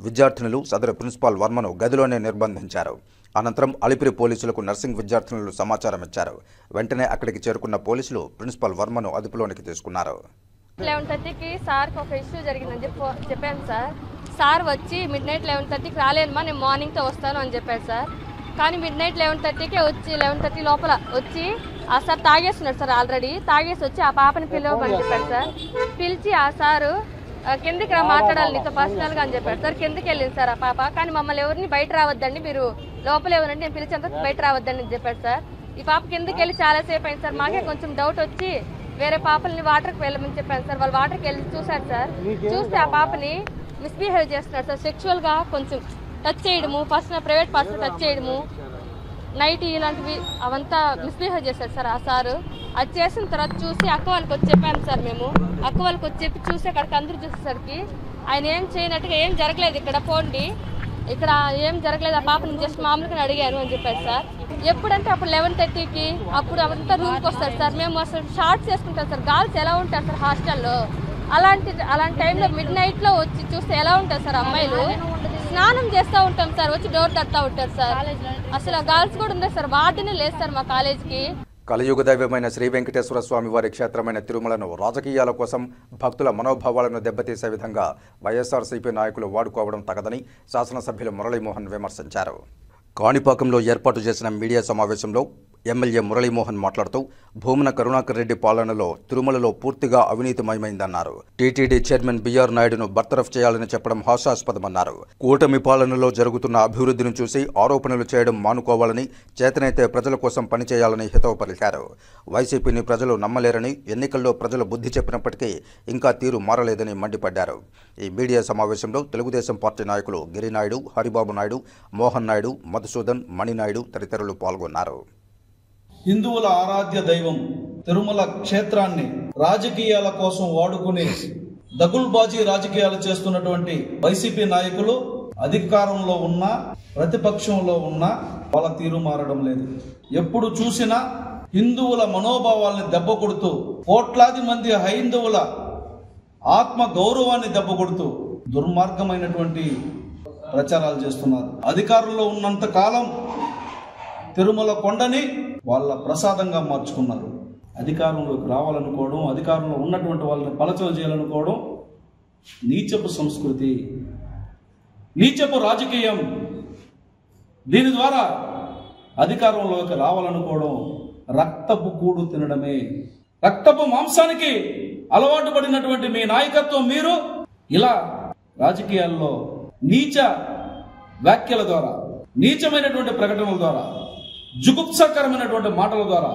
Speaker 1: విద్యార్థినులు సదరు ప్రిన్సిపాల్ వర్మను గదిలోనే నిర్బంధించారు. అనంతరం అలిపిరి పోలీసులకు నర్సింగ్ విద్యార్థినులు సమాచారం ఇచ్చారు. వెంటనే అక్కడికి చేరుకున్న పోలీసులు ప్రిన్సిపాల్ వర్మను అదుపులోనికి తీసుకున్నారు.
Speaker 17: 11:30కి సార్కి ఒక ఇష్యూ జరిగిందని చెప్పాను సార్. సార్ వచ్చి midnight 11:30కి రాలేదమ్మా, నేను మార్నింగ్తో వస్తాను అని చెప్పారు సార్. కానీ midnight 11:30కే వచ్చి 11:30 లోపల వచ్చి ఆ సార్ తాగేస్తున్నాడు సార్. ఆల్రెడీ తాగేసి వచ్చి ఆ పాపని పిలవమని చెప్పారు సార్. పిలిచి ఆ సారు కిందకి రా మాట్లాడాలి నీతో పర్సనల్గా అని చెప్పారు సార్. కిందకి వెళ్ళింది సార్ ఆ పాప. కానీ మమ్మల్ని ఎవరిని బయట రావద్దండి, మీరు లోపల ఎవరండి, నేను పిలిచేంత బయట రావద్దండి అని చెప్పారు సార్. ఈ పాప కిందకి వెళ్ళి చాలాసేపు అయింది సార్. మాకే కొంచెం డౌట్ వచ్చి వేరే పాపల్ని వాటర్కి వెళ్ళమని చెప్పాను సార్. వాళ్ళు వాటర్కి వెళ్ళి చూశారు సార్. చూస్తే ఆ పాపని మిస్బిహేవ్ చేస్తున్నారు సార్. సెక్షువల్గా కొంచెం టచ్ చేయడము, ప్రైవేట్ పర్సన్ టచ్ చేయడము, నైట్ ఇలాంటివి అవంతా మిస్బిహేవ్ చేశారు సార్ ఆ సారు. అది చేసిన తర్వాత చూసి అక్క వాళ్ళకి వచ్చి చెప్పాను సార్. మేము అక్క వాళ్ళకి వచ్చి చెప్పి చూసి అక్కడికి అందరూ చూసేసరికి ఆయన ఏం చేయనట్టుగా ఏం జరగలేదు, ఇక్కడ పోండి ఇక్కడ ఏం జరగలేదు, ఆ పాపని జస్ట్ మామూలుగా అడిగారు అని చెప్పారు సార్. ఎప్పుడంటే అప్పుడు 11:30కి అప్పుడు అవంతా రూమ్కి వస్తారు సార్. మేము అసలు షార్ట్స్ వేసుకుంటాం సార్. గర్ల్స్ ఎలా ఉంటారు సార్ హాస్టల్లో, అలాంటి టైంలో midnightలో వచ్చి చూస్తే ఎలా ఉంటారు సార్ అమ్మాయిలు. స్నానం చేస్తూ ఉంటాం సార్, వచ్చి డోర్ తడుతూ ఉంటారు సార్. అసలు గర్ల్స్ కూడా ఉంది సార్, వార్డెనే లేదు సార్ మా కాలేజ్కి.
Speaker 1: కలియుగ దైవమైన శ్రీ వెంకటేశ్వర స్వామి వారి క్షేత్రమైన తిరుమలను రాజకీయాల కోసం భక్తుల మనోభావాలను దెబ్బతీసే విధంగా వైఎస్ఆర్సీపీ నాయకులు వాడుకోవడం తగదని శాసనసభ్యులు మురళీమోహన్ విమర్శించారు. కాణిపాకంలో ఏర్పాటు చేసిన మీడియా సమావేశంలో ఎమ్మెల్యే మురళీమోహన్ మాట్లాడుతూ భూమన కరుణాకర్ రెడ్డి పాలనలో తిరుమలలో పూర్తిగా అవినీతిమయమైందన్నారు. టీటీడీ చైర్మన్ బిఆర్ నాయుడును బర్తరఫ్ చేయాలని చెప్పడం హాస్యాస్పదమన్నారు. కూటమి పాలనలో జరుగుతున్న అభివృద్ధిని చూసి ఆరోపణలు చేయడం మానుకోవాలని, చేతనైతే ప్రజల కోసం పనిచేయాలని హితవు పలికారు. వైసీపీని ప్రజలు నమ్మలేరని, ఎన్నికల్లో ప్రజలు బుద్ధి చెప్పినప్పటికీ ఇంకా తీరు మారలేదని మండిపడ్డారు. ఈ మీడియా సమావేశంలో తెలుగుదేశం పార్టీ నాయకులు గిరినాయుడు, హరిబాబు నాయుడు, మోహన్ నాయుడు, మధుసూదన్, మణినాయుడు తదితరులు పాల్గొన్నారు.
Speaker 18: హిందువుల ఆరాధ్య దైవం తిరుమల క్షేత్రాన్ని రాజకీయాల కోసం వాడుకుని దగుల్బాజీ రాజకీయాలు చేస్తున్నటువంటి వైసీపీ నాయకులు అధికారంలో ఉన్నా ప్రతిపక్షంలో ఉన్నా వాళ్ళ తీరు మారడం లేదు. ఎప్పుడు చూసినా హిందువుల మనోభావాల్ని దెబ్బ కొడుతూ, కోట్లాది మంది హైందవుల ఆత్మ గౌరవాన్ని దెబ్బ కొడుతూ దుర్మార్గమైనటువంటి ప్రచారాలు చేస్తున్నారు. అధికారంలో ఉన్నంత కాలం తిరుమల కొండని వాళ్ళ ప్రసాదంగా మార్చుకున్నారు. అధికారంలోకి రావాలనుకోవడం, అధికారంలో ఉన్నటువంటి వాళ్ళని పలచన చేయాలనుకోవడం నీచపు సంస్కృతి, నీచపు రాజకీయం. దీని ద్వారా అధికారంలోకి రావాలనుకోవడం రక్తపు కూడు తినడమే. రక్తపు మాంసానికి అలవాటు పడినటువంటి మీ నాయకత్వం మీరు ఇలా రాజకీయాల్లో నీచ వ్యాఖ్యల ద్వారా, నీచమైనటువంటి ప్రకటనల ద్వారా, జుగుప్సకరమైనటువంటి మాటల ద్వారా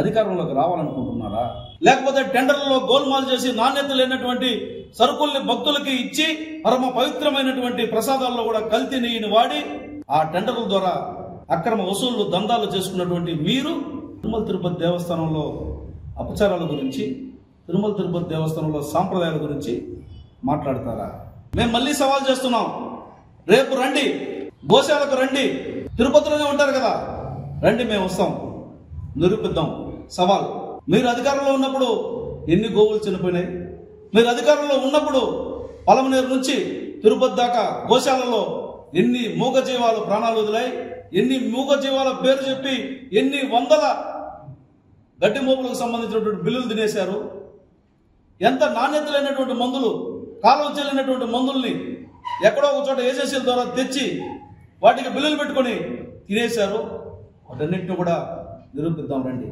Speaker 18: అధికారంలోకి రావాలనుకుంటున్నారా? లేకపోతే టెండర్లలో గోల్మాల్ చేసి నాణ్యత లేనటువంటి సరుకుల్ని భక్తులకి ఇచ్చి పరమ పవిత్రమైనటువంటి ప్రసాదాల్లో కూడా కల్తీ నెయ్యిని వాడి ఆ టెండర్ల ద్వారా అక్రమ వసూళ్లు దందాలు చేసుకున్నటువంటి మీరు తిరుమల తిరుపతి దేవస్థానంలో అపచారాల గురించి, తిరుమల తిరుపతి దేవస్థానంలో సాంప్రదాయాల గురించి మాట్లాడతారా? మేము మళ్ళీ సవాల్ చేస్తున్నాం. రేపు రండి, గోశాలకు రండి, తిరుపతిలోనే ఉంటారు కదా, రండి, మేము వస్తాం, నిరూపిద్దాం. సవాల్. మీరు అధికారంలో ఉన్నప్పుడు ఎన్ని గోవులు చనిపోయినాయి? మీరు అధికారంలో ఉన్నప్పుడు పలమనేరు నుంచి తిరుపతి దాకా గోశాలలో ఎన్ని మూగజీవాలు ప్రాణాలు వదిలాయి? ఎన్ని మూగజీవాల పేరు చెప్పి ఎన్ని వందల గడ్డి మోపులకు సంబంధించినటువంటి బిల్లులు తినేశారు? ఎంత నాణ్యత లేనటువంటి మందులు, కాలువ చెల్లినటువంటి మందుల్ని ఎక్కడో ఒక చోట ఏజెన్సీల ద్వారా తెచ్చి వాటికి బిల్లులు పెట్టుకొని తినేశారు. వాటన్నిటిని కూడా నిరూపిద్దాం రండి.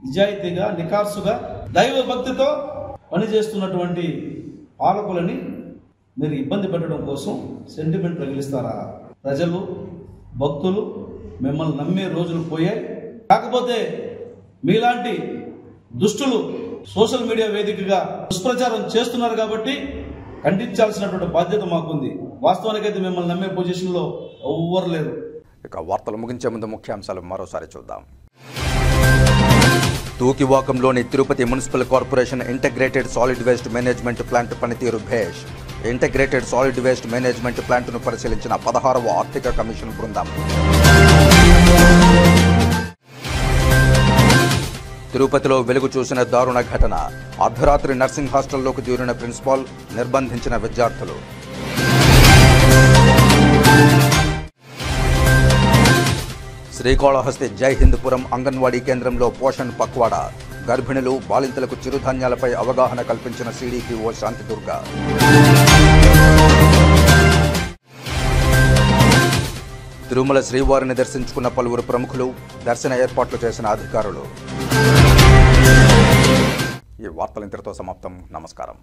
Speaker 18: నిజాయితీగా, నిఖార్సుగా, దైవ భక్తితో పనిచేస్తున్నటువంటి పాలకులని మీరు ఇబ్బంది పెట్టడం కోసం సెంటిమెంట్ రగిలిస్తారా? ప్రజలు, భక్తులు మిమ్మల్ని నమ్మే రోజులు పోయాయి. కాకపోతే మీలాంటి దుష్టులు సోషల్ మీడియా వేదికగా దుష్ప్రచారం చేస్తున్నారు కాబట్టి ఖండించాల్సినటువంటి బాధ్యత మాకుంది. వాస్తవానికైతే మిమ్మల్ని నమ్మే పొజిషన్లో ఎవ్వరు లేరు.
Speaker 1: ఇక వార్తలు ముగించే ముందు ముఖ్యాంశాలు మరోసారి చూద్దాం. తూకివాకంలోని Tirupati municipal corporation integrated solid waste management plant పనితీరు భేష్. ఇంటగ్రేటెడ్ సాలిడ్ వేస్ట్ మేనేజ్మెంట్ ప్లాంట్ను పరిశీలించిన 16వ ఆర్థిక కమిషన్ బృందం. తిరుపతిలో వెలుగు చూసిన దారుణ ఘటన. అర్ధరాత్రి నర్సింగ్ హాస్టల్లోకి దూరిన ప్రిన్సిపాల్, నిర్బంధించిన విద్యార్థులు. శ్రీకాళహస్తి జై హిందపురం అంగన్వాడీ కేంద్రంలో పోషణ్ పక్వాడా. గర్భిణులు, బాలింతలకు చిరుధాన్యాలపై అవగాహన కల్పించిన సిడిపిఓ శాంతిదుర్గ. తిరుమల శ్రీవారిని దర్శించుకున్న పలువురు ప్రముఖులు, దర్శన ఏర్పాట్లు చేసిన అధికారులు. ఈ వార్తలు ఇంతటితో సమాప్తం. నమస్కారం.